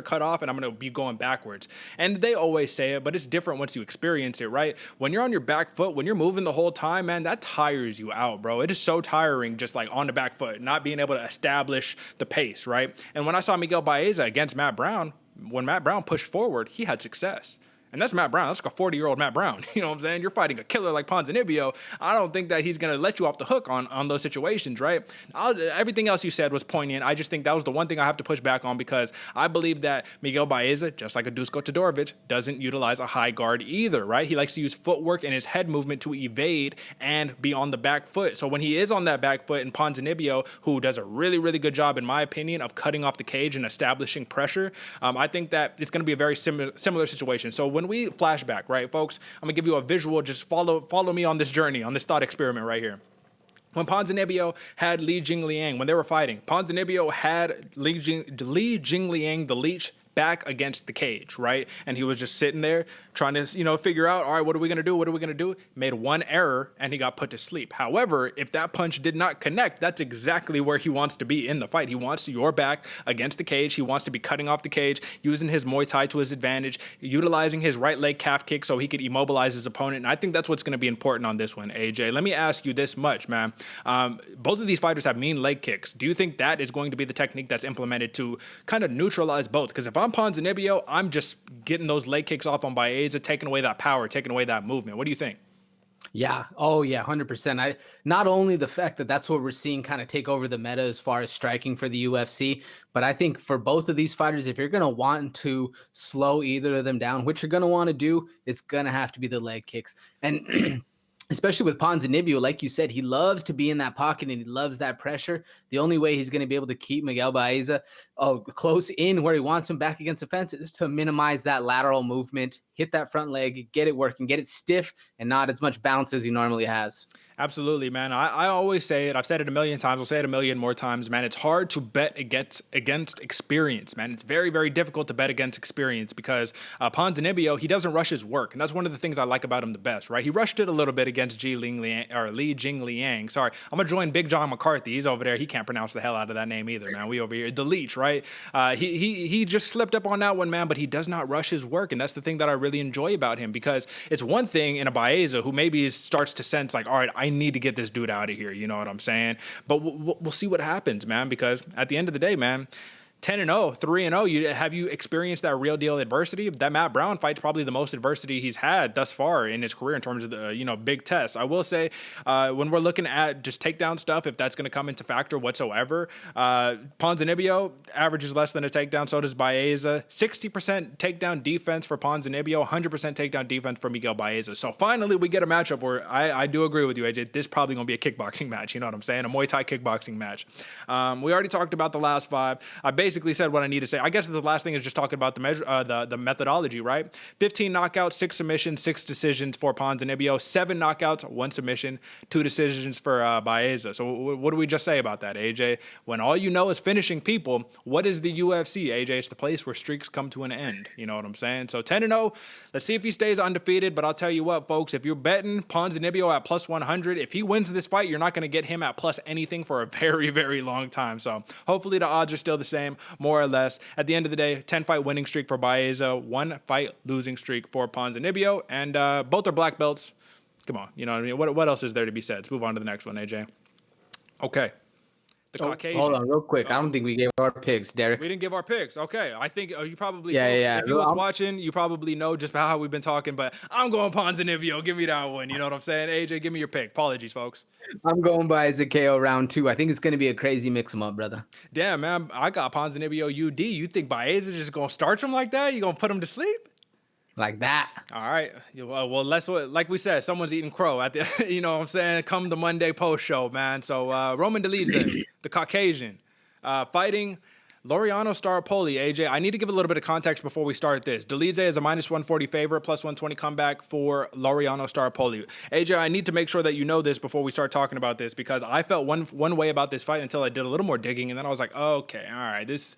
cut off, and I'm going to be going backwards. And they always say it, but it's different once you experience it, right? When you're on your back foot, when you're moving the whole time, man, that tires you out, bro. It is so tiring just on the back foot, not being able to establish the pace, right? And when I saw Miguel Baeza against Matt Brown, when Matt Brown pushed forward, he had success. And that's Matt Brown. That's like a 40-year-old Matt Brown. You know what I'm saying? You're fighting a killer like Ponzinibbio. I don't think that he's going to let you off the hook on those situations, right? Everything else you said was poignant. I just think that was the one thing I have to push back on, because I believe that Miguel Baeza, just like a Dusko Todorovic, doesn't utilize a high guard either, right? He likes to use footwork and his head movement to evade and be on the back foot. So when he is on that back foot, and Ponzinibbio, who does a really, really good job, in my opinion, of cutting off the cage and establishing pressure, I think that it's going to be a very similar situation. So when we flashback, right, folks, I'm gonna give you a visual. Just follow me on this journey, on this thought experiment right here. When Ponzinibbio had Li Jingliang, when they were fighting, Ponzinibbio had Li Jingliang, the leech, back against the cage, right? And he was just sitting there trying to, figure out, all right, what are we going to do? Made one error and he got put to sleep. However, if that punch did not connect, that's exactly where he wants to be in the fight. He wants your back against the cage. He wants to be cutting off the cage, using his Muay Thai to his advantage, utilizing his right leg calf kick so he could immobilize his opponent. And I think that's what's going to be important on this one, AJ. Let me ask you this much, man. Both of these fighters have mean leg kicks. Do you think that is going to be the technique that's implemented to kind of neutralize both? Because if I'm Ponzinibbio, I'm just getting those leg kicks off on Baeza, taking away that power, taking away that movement. What do you think? Yeah. Oh, yeah. 100%. Not only the fact that that's what we're seeing kind of take over the meta as far as striking for the UFC, but I think for both of these fighters, if you're going to want to slow either of them down, what you're going to want to do, it's going to have to be the leg kicks. And especially with Ponzinibbio, like you said, he loves to be in that pocket and he loves that pressure. The only way he's going to be able to keep Miguel Baeza close in where he wants him back against the fence is to minimize that lateral movement, hit that front leg, get it working, get it stiff, and not as much bounce as he normally has. Absolutely, man. I always say it. I've said it a million times. I'll say it a million more times, man. It's hard to bet against experience, man. It's very, very difficult to bet against experience because Ponzinibbio, he doesn't rush his work. And that's one of the things I like about him the best, right? He rushed it a little bit against Li Jingliang. Sorry, I'm going to join Big John McCarthy. He's over there. He can't pronounce the hell out of that name either, man. We over here. The Leech, right? He just slipped up on that one, man, but he does not rush his work. And that's the thing that I really enjoy about him, because it's one thing in a Baeza who maybe starts to sense like, all right, I need to get this dude out of here. You know what I'm saying? But we'll see what happens, man, because at the end of the day, man, 10-0, 3-0. Have you experienced that real deal adversity? That Matt Brown fight's probably the most adversity he's had thus far in his career in terms of the big tests. I will say, when we're looking at just takedown stuff, if that's going to come into factor whatsoever, Ponzinibbio averages less than a takedown. So does Baeza. 60% takedown defense for Ponzinibbio, 100% takedown defense for Miguel Baeza. So finally, we get a matchup where I do agree with you, AJ. This is probably going to be a kickboxing match. You know what I'm saying? A Muay Thai kickboxing match. We already talked about the last 5. I basically said what I need to say. I guess the last thing is just talking about the methodology, right? 15 knockouts, 6 submissions, 6 decisions for Ponzinibbio, 7 knockouts, 1 submission, 2 decisions for Baeza. So what do we just say about that, AJ? When all you know is finishing people, what is the UFC, AJ? It's the place where streaks come to an end. You know what I'm saying? So 10-0. Let's see if he stays undefeated. But I'll tell you what, folks, if you're betting Ponzinibbio at plus 100, if he wins this fight, you're not going to get him at plus anything for a very, very long time. So hopefully the odds are still the same, more or less. At the end of the day, 10-fight winning streak for Baeza, 1-fight losing streak for Ponzinibbio, and both are black belts. Come on, you know what I mean? What else is there to be said? Let's move on to the next one, AJ. Okay. The Caucasian. Hold on, real quick. I don't think we gave our picks, Derick. We didn't give our picks. Okay. I think you probably, yeah. If you was watching, you probably know just how we've been talking, but I'm going Ponzinibbio. Give me that one. You know what I'm saying? AJ, give me your pick. Apologies, folks. I'm going by Zakeo round 2. I think it's going to be a crazy mix-em-up, brother. Damn, man. I got Ponzinibbio UD. You think Baeza just going to starch him like that? You going to put him to sleep? Like that. All right. Well, like we said, someone's eating crow at the, you know what I'm saying? Come the Monday post show, man. So Roman Dolidze, the Caucasian, fighting Laureano Staropoli. AJ, I need to give a little bit of context before we start this. Dolidze is a minus 140 favorite, plus 120 comeback for Laureano Staropoli. AJ, I need to make sure that you know this before we start talking about this, because I felt one way about this fight until I did a little more digging, and then I was like, okay, all right, this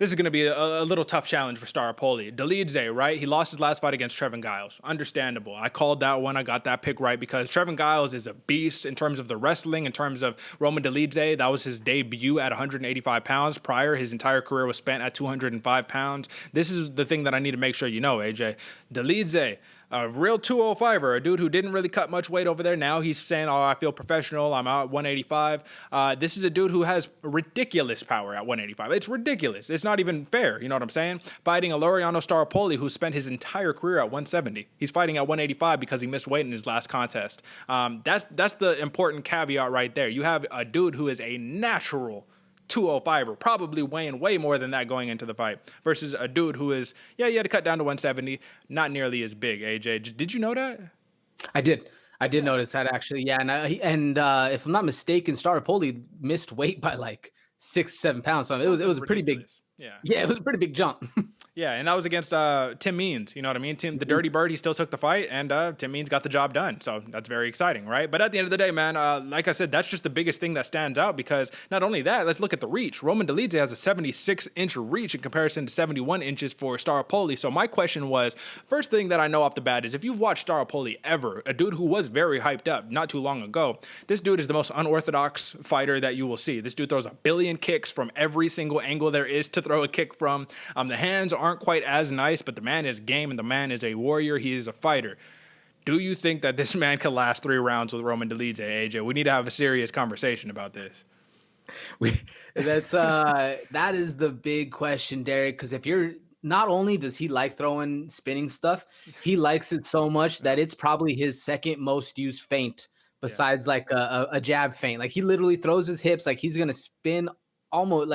is going to be a little tough challenge for Staropoli. Dolidze, right? He lost his last fight against Trevin Giles. Understandable. I called that one. I got that pick right because Trevin Giles is a beast in terms of the wrestling, in terms of Roman Dolidze. That was his debut at 185 pounds. Prior, his entire career was spent at 205 pounds. This is the thing that I need to make sure you know, AJ. Dolidze, a real 205er, a dude who didn't really cut much weight over there. Now he's saying, oh, I feel professional. I'm out at 185. This is a dude who has ridiculous power at 185. It's ridiculous. It's not even fair. You know what I'm saying? Fighting a Laureano Staropoli who spent his entire career at 170. He's fighting at 185 because he missed weight in his last contest. That's the important caveat right there. You have a dude who is a natural 205er, probably weighing way more than that going into the fight, versus a dude who is, he had to cut down to 170, not nearly as big, AJ. Did you know that? I did notice that, actually. Yeah, and if I'm not mistaken, Staropoli missed weight by like 6-7 pounds. So it was a pretty big. Yeah, it was a pretty big jump. Yeah, and that was against Tim Means. You know what I mean? Tim, the Dirty Bird, he still took the fight, and Tim Means got the job done. So that's very exciting, right? But at the end of the day, man, like I said, that's just the biggest thing that stands out, because not only that, let's look at the reach. Roman Dolidze has a 76-inch reach in comparison to 71 inches for Staropoli. So my question was, first thing that I know off the bat is, if you've watched Staropoli ever, a dude who was very hyped up not too long ago, this dude is the most unorthodox fighter that you will see. This dude throws a billion kicks from every single angle there is to throw a kick from. The hands aren't quite as nice, but the man is game and the man is a warrior. He is a fighter. Do you think that this man can last 3 rounds with Roman Dolidze, AJ? We need to have a serious conversation about this. That is the big question, Derick, because if you're, not only does he like throwing spinning stuff, he likes it so much that it's probably his second most used feint besides like a jab feint. Like, he literally throws his hips like he's gonna spin almost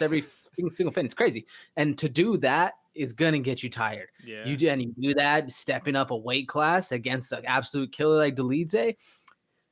every single feint. It's crazy. And to do that is gonna get you tired. Yeah. You do that stepping up a weight class against an absolute killer like Dolidze.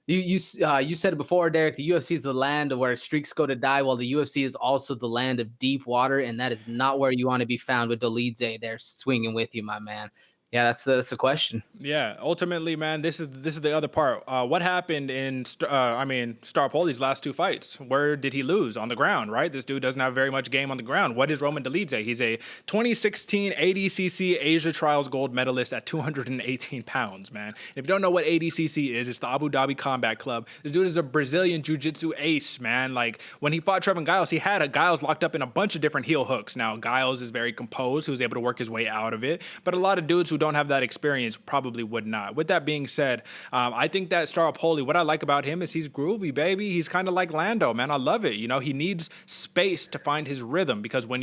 You said it before, Derick. The UFC is the land of where streaks go to die, while the UFC is also the land of deep water, and that is not where you want to be found with Dolidze there swinging with you, my man. Yeah, that's the question. Yeah, ultimately, man, this is the other part. What happened in Staropoli's last 2 fights? Where did he lose? On the ground, right? This dude doesn't have very much game on the ground. What is Roman Dolidze? He's a 2016 ADCC Asia Trials gold medalist at 218 pounds, man. If you don't know what ADCC is, it's the Abu Dhabi Combat Club. This dude is a Brazilian jiu-jitsu ace, man. Like, when he fought Trevin Giles, he had Giles locked up in a bunch of different heel hooks. Now, Giles is very composed. He was able to work his way out of it. But a lot of dudes who don't have that experience probably would not. With that being said, I think that Staropoli, what I like about him is he's groovy, baby. He's kind of like Lando, man. I love it. You know, he needs space to find his rhythm, because when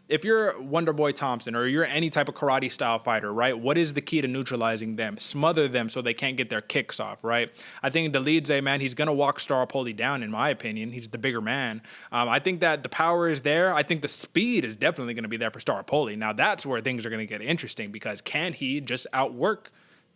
if you're Wonder Boy Thompson or you're any type of karate style fighter, right? What is the key to neutralizing them? Smother them so they can't get their kicks off, right? I think Dolidze, man, he's going to walk Staropoli down, in my opinion. He's the bigger man. I think that the power is there. I think the speed is definitely going to be there for Staropoli. Now, that's where things are going to get interesting, because can he just outwork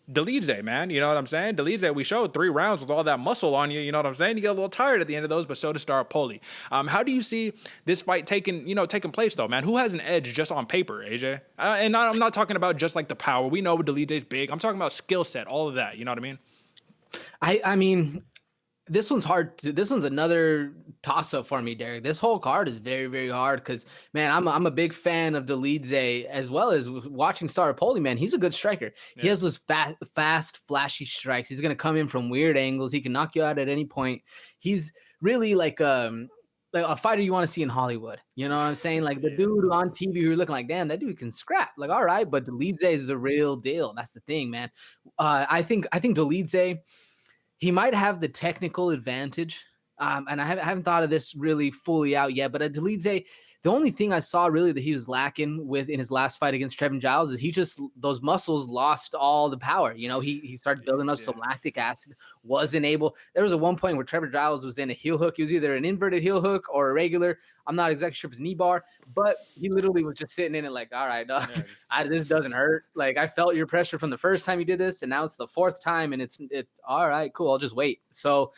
Dolidze, man? You know what I'm saying? Dolidze, we showed 3 rounds with all that muscle on you. You know what I'm saying? You get a little tired at the end of those, but so does Staropoli. How do you see this fight taking place, though, man? Who has an edge just on paper, AJ? And I'm not talking about just like the power. We know Dolidze's big. I'm talking about skill set, all of that. You know what I mean? I mean, this one's hard. This one's another toss-up for me, Derick. This whole card is very, very hard because, man, I'm a big fan of Dolidze, as well as watching Staropoli, man. He's a good striker. Yeah. He has those fast, flashy strikes. He's going to come in from weird angles. He can knock you out at any point. He's really like a fighter you want to see in Hollywood. You know what I'm saying? Like the dude on TV who you're looking like, damn, that dude can scrap. Like, all right, but Dolidze is a real deal. That's the thing, man. I think Dolidze, he might have the technical advantage, and I haven't thought of this really fully out yet, but Dolidze, the only thing I saw really that he was lacking with in his last fight against Trevin Giles is those muscles lost all the power. You know, he started building up some lactic acid, wasn't able. There was one point where Trevin Giles was in a heel hook. He was either an inverted heel hook or a regular. I'm not exactly sure if it's knee bar, but he literally was just sitting in it like, all right, dog, this doesn't hurt. Like, I felt your pressure from the first time you did this, and now it's the 4th time, and it's all right, cool, I'll just wait. So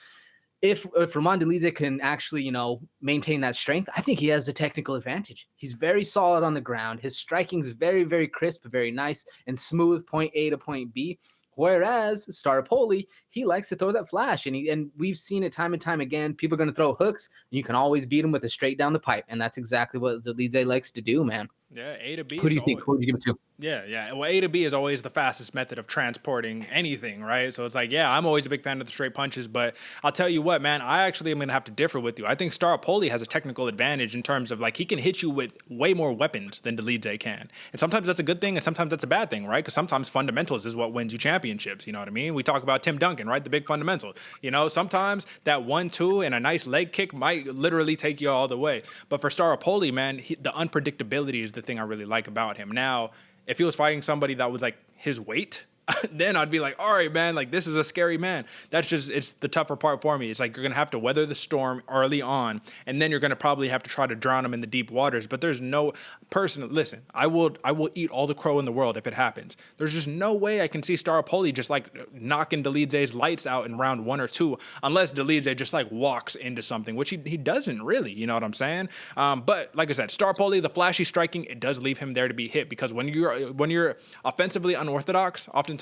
if Ramon Dolidze can actually, you know, maintain that strength, I think he has a technical advantage. He's very solid on the ground. His striking is very, very crisp, very nice and smooth, point A to point B. Whereas Staropoli, he likes to throw that flash, and we've seen it time and time again. People are going to throw hooks, and you can always beat him with a straight down the pipe, and that's exactly what Dolidze likes to do, man. Yeah, A to B. Who do you think? Who would you give it to? Yeah. Well, A to B is always the fastest method of transporting anything, right? So it's like, yeah, I'm always a big fan of the straight punches, but I'll tell you what, man, I actually am going to have to differ with you. I think Staropoli has a technical advantage in terms of, like, he can hit you with way more weapons than Dolidze can. And sometimes that's a good thing, and sometimes that's a bad thing, right? Because sometimes fundamentals is what wins you championships, you know what I mean? We talk about Tim Duncan, right? The big fundamental. You know, sometimes that 1-2 and a nice leg kick might literally take you all the way. But for Staropoli, man, the unpredictability is the thing I really like about him. Now, if he was fighting somebody that was like his weight, then I'd be like, all right, man, like, this is a scary man. It's the tougher part for me. It's like, you're going to have to weather the storm early on, and then you're going to probably have to try to drown him in the deep waters. But there's no person, listen, I will eat all the crow in the world if it happens. There's just no way I can see Staropoli just like knocking Dolidze's lights out in round 1 or 2, unless Dolidze just like walks into something, which he doesn't really, you know what I'm saying? But like I said, Staropoli, the flashy striking, it does leave him there to be hit, because when you're offensively unorthodox, oftentimes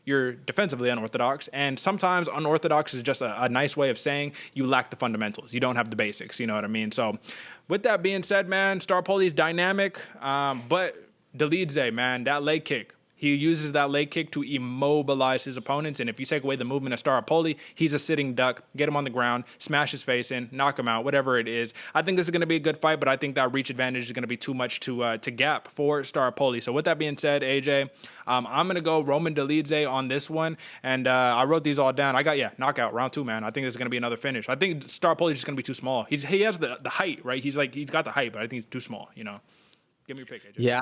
you're defensively unorthodox, and sometimes unorthodox is just a nice way of saying you lack the fundamentals. You don't have the basics, you know what I mean? So with that being said, man, Staropoli's dynamic, but Dolidze, man, that leg kick, he uses that leg kick to immobilize his opponents, and if you take away the movement of Staropoli, he's a sitting duck. Get him on the ground, smash his face in, knock him out, whatever it is. I think this is going to be a good fight, but I think that reach advantage is going to be too much to gap for Staropoli. So with that being said, AJ, I'm going to go Roman Dolidze on this one, and I wrote these all down. I got, knockout, round 2, man. I think this is going to be another finish. I think Staropoli is just going to be too small. He has the height, right? He's got the height, but I think he's too small, you know? Give me your pick, AJ. Yeah,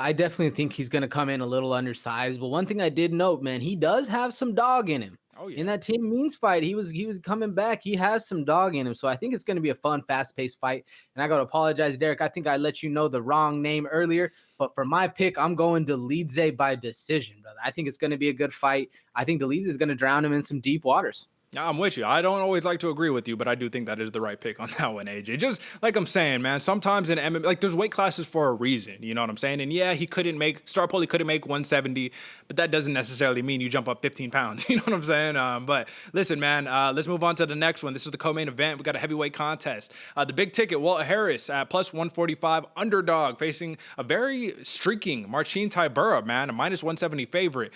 I definitely think he's going to come in a little undersized. But one thing I did note, man, he does have some dog in him. Oh, yeah. In that Tim Means fight, he was coming back. He has some dog in him. So I think it's going to be a fun, fast-paced fight. And I got to apologize, Derick. I think I let you know the wrong name earlier. But for my pick, I'm going Dolidze by decision, brother. I think it's going to be a good fight. I think Dolidze is going to drown him in some deep waters. I'm with you. I don't always like to agree with you, but I do think that is the right pick on that one, AJ. Just like I'm saying, man, sometimes in MMA, like, there's weight classes for a reason, you know what I'm saying? And yeah, Staropoli couldn't make 170, but that doesn't necessarily mean you jump up 15 pounds, you know what I'm saying? But listen, man, let's move on to the next one. This is the co-main event. We got a heavyweight contest. The big ticket, Walt Harris at plus 145 underdog, facing a very streaking Marcin Tybura, man, a minus 170 favorite.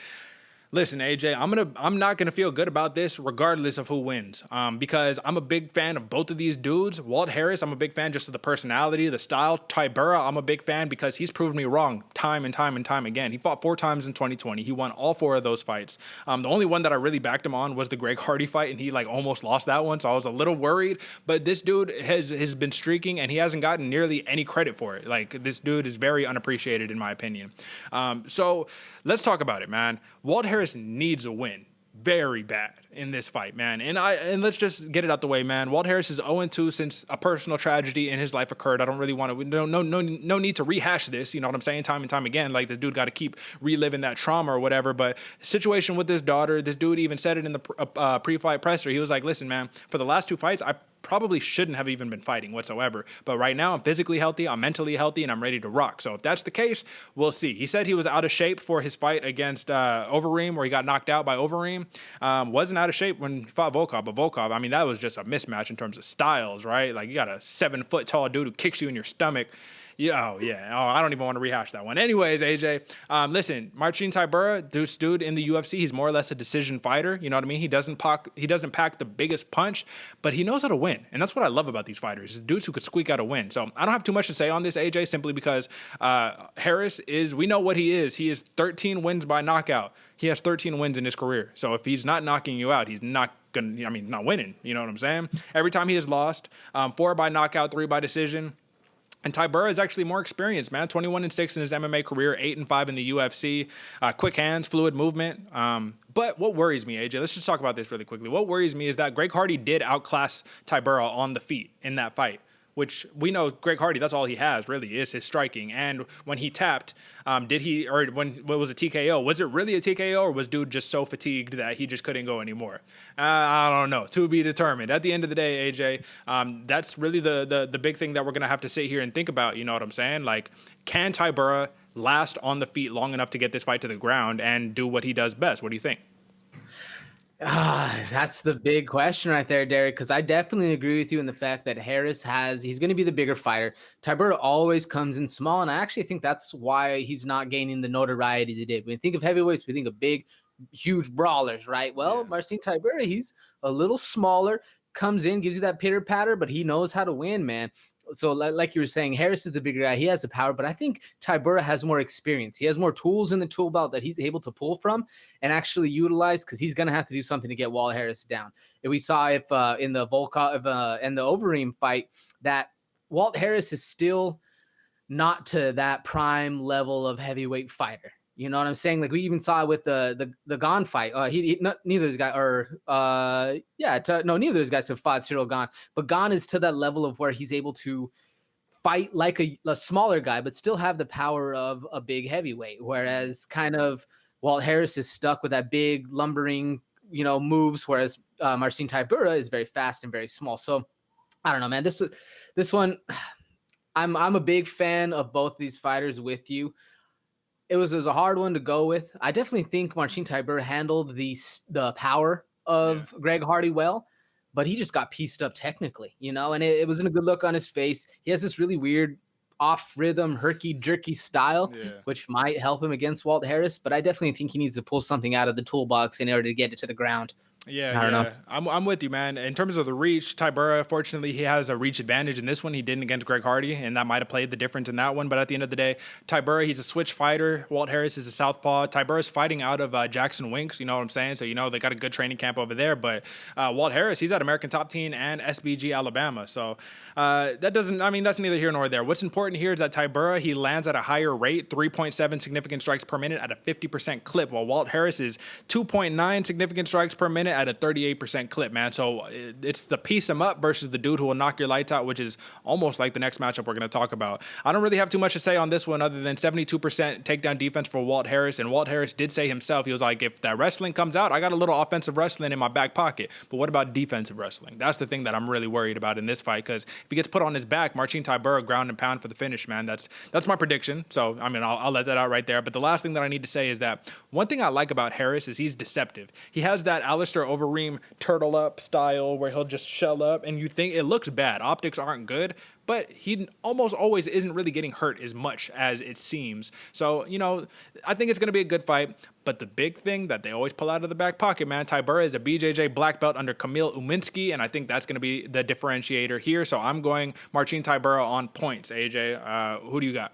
Listen, AJ, I'm not gonna feel good about this regardless of who wins. Because I'm a big fan of both of these dudes. Walt Harris, I'm a big fan just of the personality, the style. Tybura, I'm a big fan because he's proven me wrong time and time and time again. He fought 4 times in 2020. He won all 4 of those fights. The only one that I really backed him on was the Greg Hardy fight, and he like almost lost that one, so I was a little worried. But this dude has been streaking, and he hasn't gotten nearly any credit for it. Like, this dude is very unappreciated in my opinion. So let's talk about it, man. Walt Harris needs a win very bad in this fight, man. And let's just get it out the way, man. Walt Harris is 0-2 since a personal tragedy in his life occurred. I don't really want to, no need to rehash this. You know what I'm saying? Time and time again, like, the dude got to keep reliving that trauma or whatever. But situation with his daughter, this dude even said it in the pre-fight presser. He was like, listen, man, for the last 2 fights, I probably shouldn't have even been fighting whatsoever. But right now, I'm physically healthy, I'm mentally healthy, and I'm ready to rock. So if that's the case, we'll see. He said he was out of shape for his fight against Overeem, where he got knocked out by Overeem. Wasn't out of shape when he fought Volkov, but Volkov, I mean, that was just a mismatch in terms of styles, right? Like, you got a 7-foot tall dude who kicks you in your stomach. Yeah, I don't even want to rehash that one. Anyways, AJ, listen, Marcin Tybura, this dude in the UFC, he's more or less a decision fighter. You know what I mean? He doesn't pack the biggest punch, but he knows how to win, and that's what I love about these fighters. Dudes who could squeak out a win. So I don't have too much to say on this, AJ, simply because Harris we know what he is. He is 13 wins by knockout. He has 13 wins in his career. So if he's not knocking you out, he's not not winning. You know what I'm saying? Every time he has lost, 4 by knockout, 3 by decision. And Tybura is actually more experienced, man. 21-6 in his MMA career, 8-5 in the UFC. Quick hands, fluid movement. But what worries me, AJ, let's just talk about this really quickly. What worries me is that Greg Hardy did outclass Tybura on the feet in that fight, which we know Greg Hardy, that's all he has really is his striking. And when he tapped, what was a TKO? Was it really a TKO, or was dude just so fatigued that he just couldn't go anymore? I don't know. To be determined. At the end of the day, AJ, that's really the big thing that we're going to have to sit here and think about. You know what I'm saying? Like, can Tybura last on the feet long enough to get this fight to the ground and do what he does best? What do you think? That's the big question right there, Derick, because I definitely agree with you in the fact that he's going to be the bigger fighter. Tybura always comes in small, and I actually think that's why he's not gaining the notoriety he did. When we think of heavyweights, we think of big, huge brawlers, right? Well, yeah. Marcin Tybura, he's a little smaller, comes in, gives you that pitter-patter, but he knows how to win, man. So like you were saying, Harris is the bigger guy. He has the power, but I think Tybura has more experience. He has more tools in the tool belt that he's able to pull from and actually utilize, because he's going to have to do something to get Walt Harris down. And we saw in the Volkov and the Overeem fight that Walt Harris is still not to that prime level of heavyweight fighter. You know what I'm saying? Like, we even saw it with the Gane fight. Neither of these guys neither of these guys have fought Cyril Gane, but Gane is to that level of where he's able to fight like a smaller guy, but still have the power of a big heavyweight. Whereas kind of Walt Harris is stuck with that big lumbering, moves. Whereas Marcin Tybura is very fast and very small. So I don't know, man. This one, I'm a big fan of both these fighters with you. It was a hard one to go with. I definitely think Marcin Tybura handled the power of Greg Hardy well, but he just got pieced up technically, and it wasn't a good look on his face. He has this really weird off-rhythm, herky-jerky style, which might help him against Walt Harris, but I definitely think he needs to pull something out of the toolbox in order to get it to the ground. I don't know. I'm with you, man. In terms of the reach, Tybura, fortunately, he has a reach advantage in this one. He didn't against Greg Hardy, and that might have played the difference in that one. But at the end of the day, Tybura, he's a switch fighter. Walt Harris is a southpaw. Tybura's fighting out of Jackson Winks, you know what I'm saying? So, they got a good training camp over there. But Walt Harris, he's at American Top Team and SBG Alabama. So that's neither here nor there. What's important here is that Tybura, he lands at a higher rate, 3.7 significant strikes per minute at a 50% clip, while Walt Harris is 2.9 significant strikes per minute at a 38% clip, man. So it's the piece him up versus the dude who will knock your lights out, which is almost like the next matchup we're going to talk about. I don't really have too much to say on this one other than 72% takedown defense for Walt Harris. And Walt Harris did say himself, he was like, if that wrestling comes out, I got a little offensive wrestling in my back pocket. But what about defensive wrestling? That's the thing that I'm really worried about in this fight, because if he gets put on his back, Marcin Tybura ground and pound for the finish, man. That's my prediction. So, I'll let that out right there. But the last thing that I need to say is that one thing I like about Harris is he's deceptive. He has that Alistair Overeem turtle up style where he'll just shell up, and you think it looks bad. Optics aren't good, but he almost always isn't really getting hurt as much as it seems. So, I think it's going to be a good fight. But the big thing that they always pull out of the back pocket, man, Tybura is a BJJ black belt under Kamil Uminski, and I think that's going to be the differentiator here. So I'm going Marcin Tybura on points. AJ, who do you got?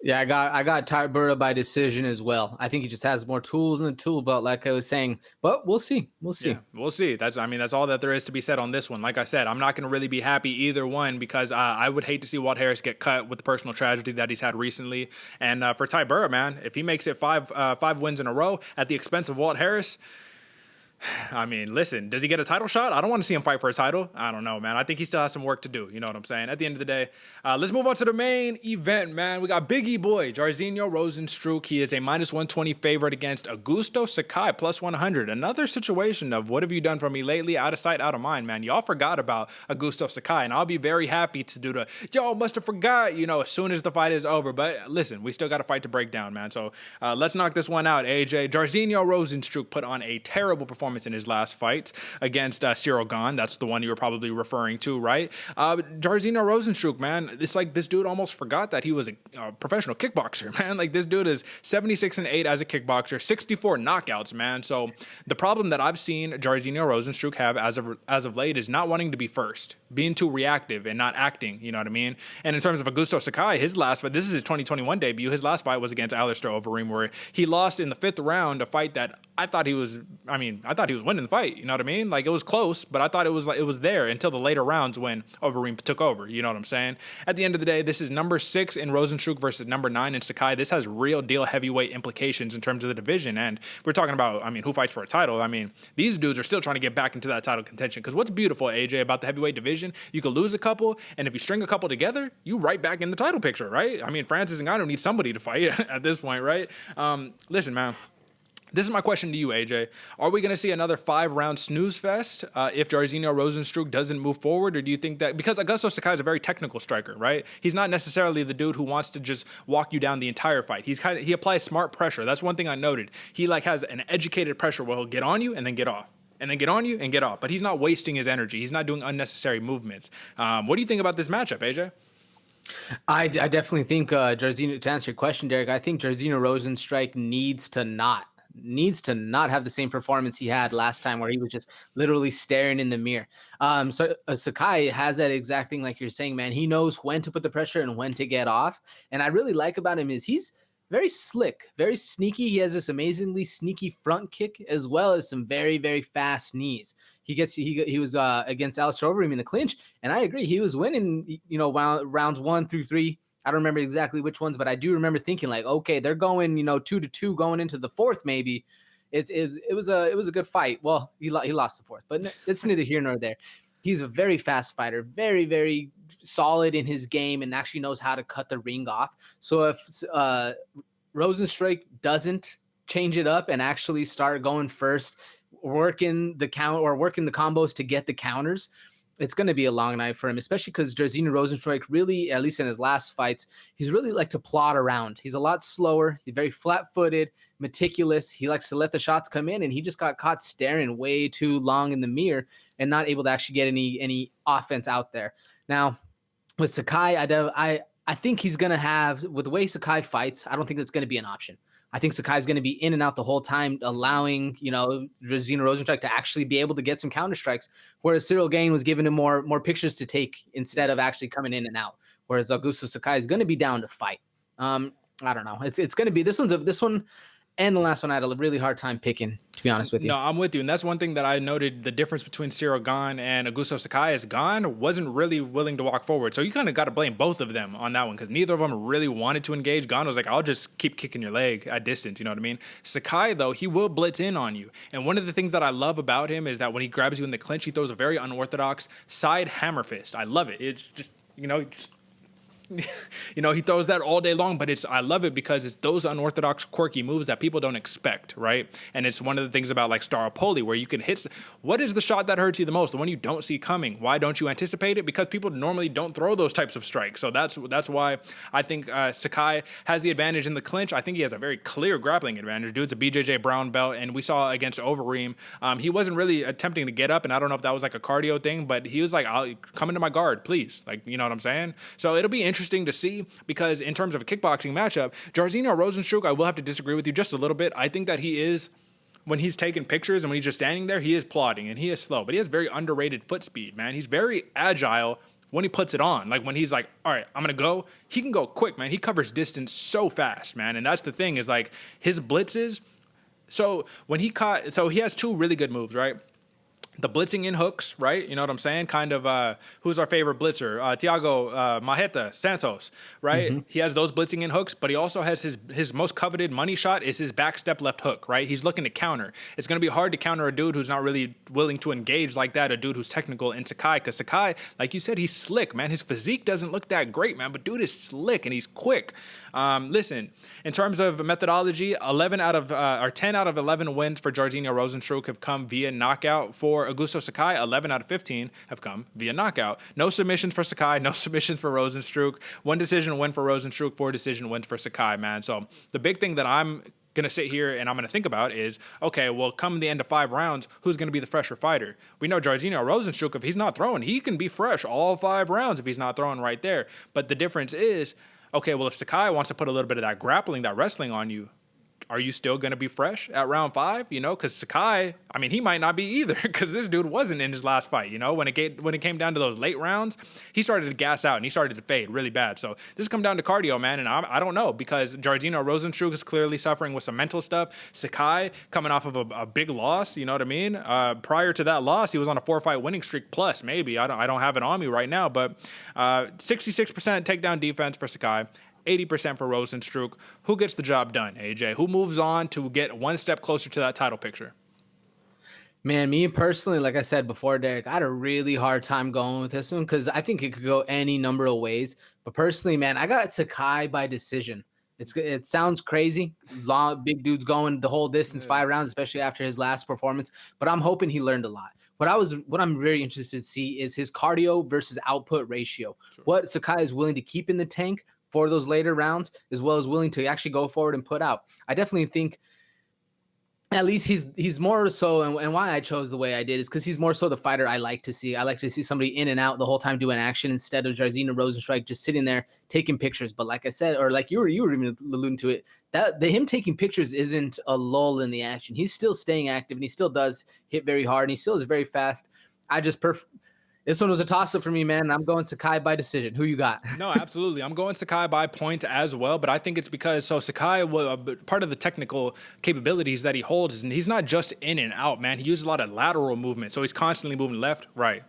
Yeah, I got Tybura by decision as well. I think he just has more tools in the tool belt, like I was saying. But we'll see. We'll see. Yeah, we'll see. That's all that there is to be said on this one. Like I said, I'm not going to really be happy either one because I would hate to see Walt Harris get cut with the personal tragedy that he's had recently. And for Tybura, man, if he makes it five wins in a row at the expense of Walt Harris, I mean, listen, does he get a title shot? I don't want to see him fight for a title. I don't know, man. I think he still has some work to do. You know what I'm saying? At the end of the day, let's move on to the main event, man. We got Bigi Boy, Jairzinho Rozenstruik. He is a -120 favorite against Augusto Sakai, +100. Another situation of what have you done for me lately? Out of sight, out of mind, man. Y'all forgot about Augusto Sakai, and I'll be very happy to do y'all must have forgot, as soon as the fight is over. But listen, we still got a fight to break down, man. So let's knock this one out, AJ. Jairzinho Rozenstruik put on a terrible performance in his last fight against Cyril Gane. That's the one you were probably referring to, right? Jairzinho Rozenstruik, man, it's like this dude almost forgot that he was a professional kickboxer, man. Like this dude is 76-8 as a kickboxer, 64 knockouts, man. So the problem that I've seen Jairzinho Rozenstruik have as of late is not wanting to be first, being too reactive and not acting, you know what I mean? And in terms of Augusto Sakai, his last fight, this is his 2021 debut. His last fight was against Alistair Overeem, where he lost in the 5th round, a fight that I thought he was winning the fight, you know what I mean? Like it was close, but I thought it was there until the later rounds when Overeem took over, you know what I'm saying? At the end of the day, this is number 6 in Rozenstruik versus number 9 in Sakai. This has real deal heavyweight implications in terms of the division, and we're talking about, who fights for a title? These dudes are still trying to get back into that title contention, because what's beautiful, AJ, about the heavyweight division, you could lose a couple, and if you string a couple together, you right back in the title picture, right? Francis Ngannou needs somebody to fight at this point, right? Listen, man. This is my question to you, AJ. Are we going to see another 5-round snooze fest if Jairzinho Rozenstruik doesn't move forward? Or do you think that, because Augusto Sakai is a very technical striker, right? He's not necessarily the dude who wants to just walk you down the entire fight. He applies smart pressure. That's one thing I noted. He has an educated pressure where he'll get on you and then get off. And then get on you and get off. But he's not wasting his energy. He's not doing unnecessary movements. What do you think about this matchup, AJ? I definitely think Jairzinho, to answer your question, Derick, I think Jairzinho Rozenstruik needs to not have the same performance he had last time, where he was just literally staring in the mirror. So Sakai has that exact thing, like you're saying, man. He knows when to put the pressure and when to get off. And I really like about him is he's very slick, very sneaky. He has this amazingly sneaky front kick as well as some very, very fast knees. He was against Alistair Overeem in the clinch, and I agree, he was winning, rounds 1 through 3. I don't remember exactly which ones, but I do remember thinking like, okay, they're going, 2-2 going into the 4th, maybe. It was a good fight. Well, he lost the 4th, but it's neither here nor there. He's a very fast fighter, very, very solid in his game, and actually knows how to cut the ring off. So if Rozenstruik doesn't change it up and actually start going first, working the count or working the combos to get the counters, it's going to be a long night for him, especially because Jairzinho Rozenstruik really, at least in his last fights, he's really like to plod around. He's a lot slower. He's very flat-footed, meticulous. He likes to let the shots come in, and he just got caught staring way too long in the mirror and not able to actually get any offense out there. Now, with Sakai, I think he's going to have, with the way Sakai fights, I don't think that's going to be an option. I think Sakai is going to be in and out the whole time, allowing, Jairzinho Rozenstruik to actually be able to get some counter strikes, whereas Cyril Gane was giving him more pictures to take instead of actually coming in and out. Whereas Augusto Sakai is going to be down to fight. I don't know. It's going to be this one and the last one I had a really hard time picking, to be honest with you. No, I'm with you. And that's one thing that I noted, the difference between Cyril Gane and Augusto Sakai is Gane wasn't really willing to walk forward. So you kind of got to blame both of them on that one, because neither of them really wanted to engage. Gane was like, I'll just keep kicking your leg at distance. You know what I mean? Sakai, though, he will blitz in on you. And one of the things that I love about him is that when he grabs you in the clinch, he throws a very unorthodox side hammer fist. I love it. It's just, You know, he throws that all day long, but I love it because it's those unorthodox, quirky moves that people don't expect, right? And it's one of the things about like Staropoli where you can hit. What is the shot that hurts you the most? The one you don't see coming. Why don't you anticipate it? Because people normally don't throw those types of strikes. So that's why I think Sakai has the advantage in the clinch. I think he has a very clear grappling advantage. Dude's a BJJ brown belt, and we saw against Overeem, he wasn't really attempting to get up, and I don't know if that was like a cardio thing, but he was like, "I'll come into my guard, please." Like, you know what I'm saying? So it'll be interesting to see, because in terms of a kickboxing matchup, Jairzinho Rozenstruik, I will have to disagree with you just a little bit. I think that he is, when he's taking pictures and when he's just standing there, he is plodding and he is slow, but he has very underrated foot speed, man. He's very agile when he puts it on. Like when he's like, all right, I'm going to go, he can go quick, man. He covers distance so fast, man. And that's the thing, is like his blitzes. So he has two really good moves, right? The blitzing in hooks, right? You know what I'm saying? Kind of, who's our favorite blitzer? Thiago Majeta Santos, right? Mm-hmm. He has those blitzing in hooks, but he also has his most coveted money shot is his backstep left hook, right? He's looking to counter. It's going to be hard to counter a dude who's not really willing to engage like that, a dude who's technical in Sakai, because Sakai, like you said, he's slick, man. His physique doesn't look that great, man, but dude is slick and he's quick. Listen, in terms of methodology, 10 out of 11 wins for Jairzinho Rozenstruik have come via knockout. For Augusto Sakai, 11 out of 15 have come via knockout. No submissions for Sakai, no submissions for Rozenstruik. 1 decision win for Rozenstruik, 4 decision wins for Sakai, man. So the big thing that I'm going to sit here and I'm going to think about is, okay, well, come the end of 5 rounds, who's going to be the fresher fighter? We know Jairzinho Rozenstruik, if he's not throwing, he can be fresh all 5 rounds if he's not throwing right there. But the difference is, okay, well, if Sakai wants to put a little bit of that grappling, that wrestling on you, are you still going to be fresh at round 5? You know, because Sakai, I mean, he might not be either, because this dude wasn't in his last fight. You know, when it came down to those late rounds, he started to gas out and he started to fade really bad. So this come down to cardio, man, and I don't know, because Jairzinho Rozenstruik is clearly suffering with some mental stuff. Sakai coming off of a big loss, you know what I mean? Prior to that loss, he was on a 4-fight winning streak plus, maybe. I don't have it on me right now, but 66% takedown defense for Sakai. 80% for Rozenstruik. Who gets the job done, AJ? Who moves on to get one step closer to that title picture? Man, me personally, like I said before, Derick, I had a really hard time going with this one because I think it could go any number of ways. But personally, man, I got Sakai by decision. It sounds crazy. Long, big dudes going the whole distance, 5 rounds, especially after his last performance. But I'm hoping he learned a lot. What I'm very interested to see is his cardio versus output ratio. Sure. What Sakai is willing to keep in the tank for those later rounds, as well as willing to actually go forward and put out. I definitely think at least he's more so, and why I chose the way I did is because he's more so the fighter I like to see. I like to see somebody in and out the whole time doing action instead of Jairzinho Rozenstruik just sitting there taking pictures. But like I said, or like you were even alluding to it, that him taking pictures isn't a lull in the action. He's still staying active and he still does hit very hard and he still is very fast. This one was a toss-up for me, man. I'm going Sakai by decision. Who you got? No, absolutely. I'm going Sakai by point as well, but I think it's because, Sakai, part of the technical capabilities that he holds is he's not just in and out, man. He uses a lot of lateral movement, so he's constantly moving left, right,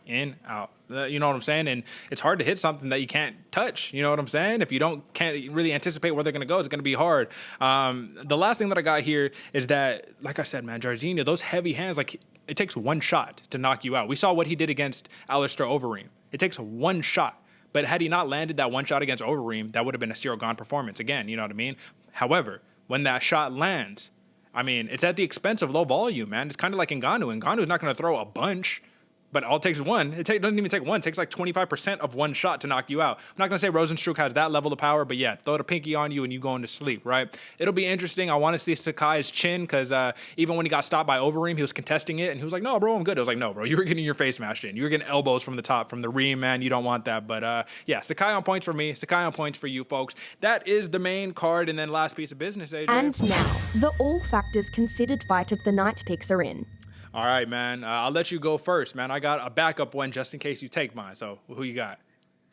in, out. You know what I'm saying? And it's hard to hit something that you can't touch. You know what I'm saying? If you can't really anticipate where they're going to go, it's going to be hard. The last thing that I got here is that, like I said, man, Jairzinho, those heavy hands, like, it takes one shot to knock you out. We saw what he did against Alistair Overeem. It takes one shot. But had he not landed that one shot against Overeem, that would have been a Cyril Gane performance again. You know what I mean? However, when that shot lands, I mean, it's at the expense of low volume, man. It's kind of like Ngannou. Ngannou's not going to throw a bunch. But all it takes one. It doesn't even take one. It takes like 25% of one shot to knock you out. I'm not going to say Rozenstruik has that level of power, but yeah, throw the pinky on you and you going to sleep, right? It'll be interesting. I want to see Sakai's chin because even when he got stopped by Overeem, he was contesting it and he was like, no, bro, I'm good. I was like, no, bro, you were getting your face smashed in. You were getting elbows from the top, from the ream, man. You don't want that. But yeah, Sakai on points for me. Sakai on points for you folks. That is the main card. And then last piece of business, AJ. And now, the all factors considered fight of the night picks are in. All right, man. I'll let you go first, man. I got a backup one just in case you take mine. So who you got?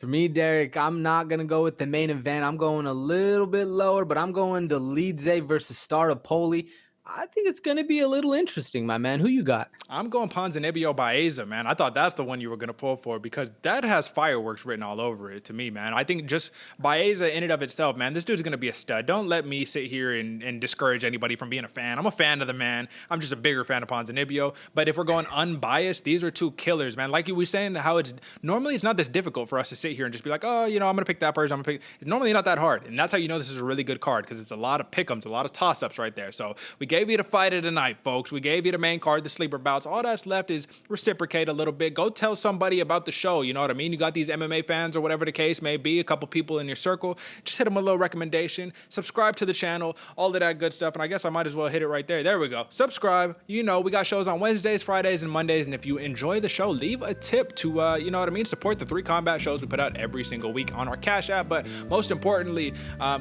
For me, Derick, I'm not going to go with the main event. I'm going a little bit lower, but I'm going Dolidze versus Staropoli. I think it's going to be a little interesting, my man. Who you got? I'm going Ponzinibbio Baeza, man. I thought that's the one you were going to pull for because that has fireworks written all over it to me, man. I think just Baeza in and of itself, man, this dude's going to be a stud. Don't let me sit here and discourage anybody from being a fan. I'm a fan of the man. I'm just a bigger fan of Ponzinibbio. But if we're going unbiased, these are two killers, man. Like you were saying, how it's normally it's not this difficult for us to sit here and just be like, oh, I'm going to pick that person. It's normally not that hard. And that's how you know this is a really good card because it's a lot of pick'ems, a lot of toss-ups right there. So we gave you the fight of the night, folks. We gave you the main card, the sleeper bouts. All that's left is reciprocate a little bit. Go tell somebody about the show. You know what I mean? You got these MMA fans or whatever the case may be, a couple people in your circle. Just hit them a little recommendation. Subscribe to the channel, all of that good stuff. And I guess I might as well hit it right there. There we go. Subscribe. We got shows on Wednesdays, Fridays, and Mondays. And if you enjoy the show, leave a tip to, support the 3 combat shows we put out every single week on our Cash App. But most importantly,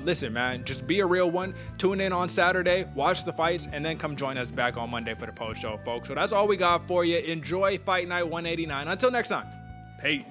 listen, man, just be a real one. Tune in on Saturday, watch the fights, and then come join us back on Monday for the post show, folks. So that's all we got for you. Enjoy Fight Night 189. Until next time, peace.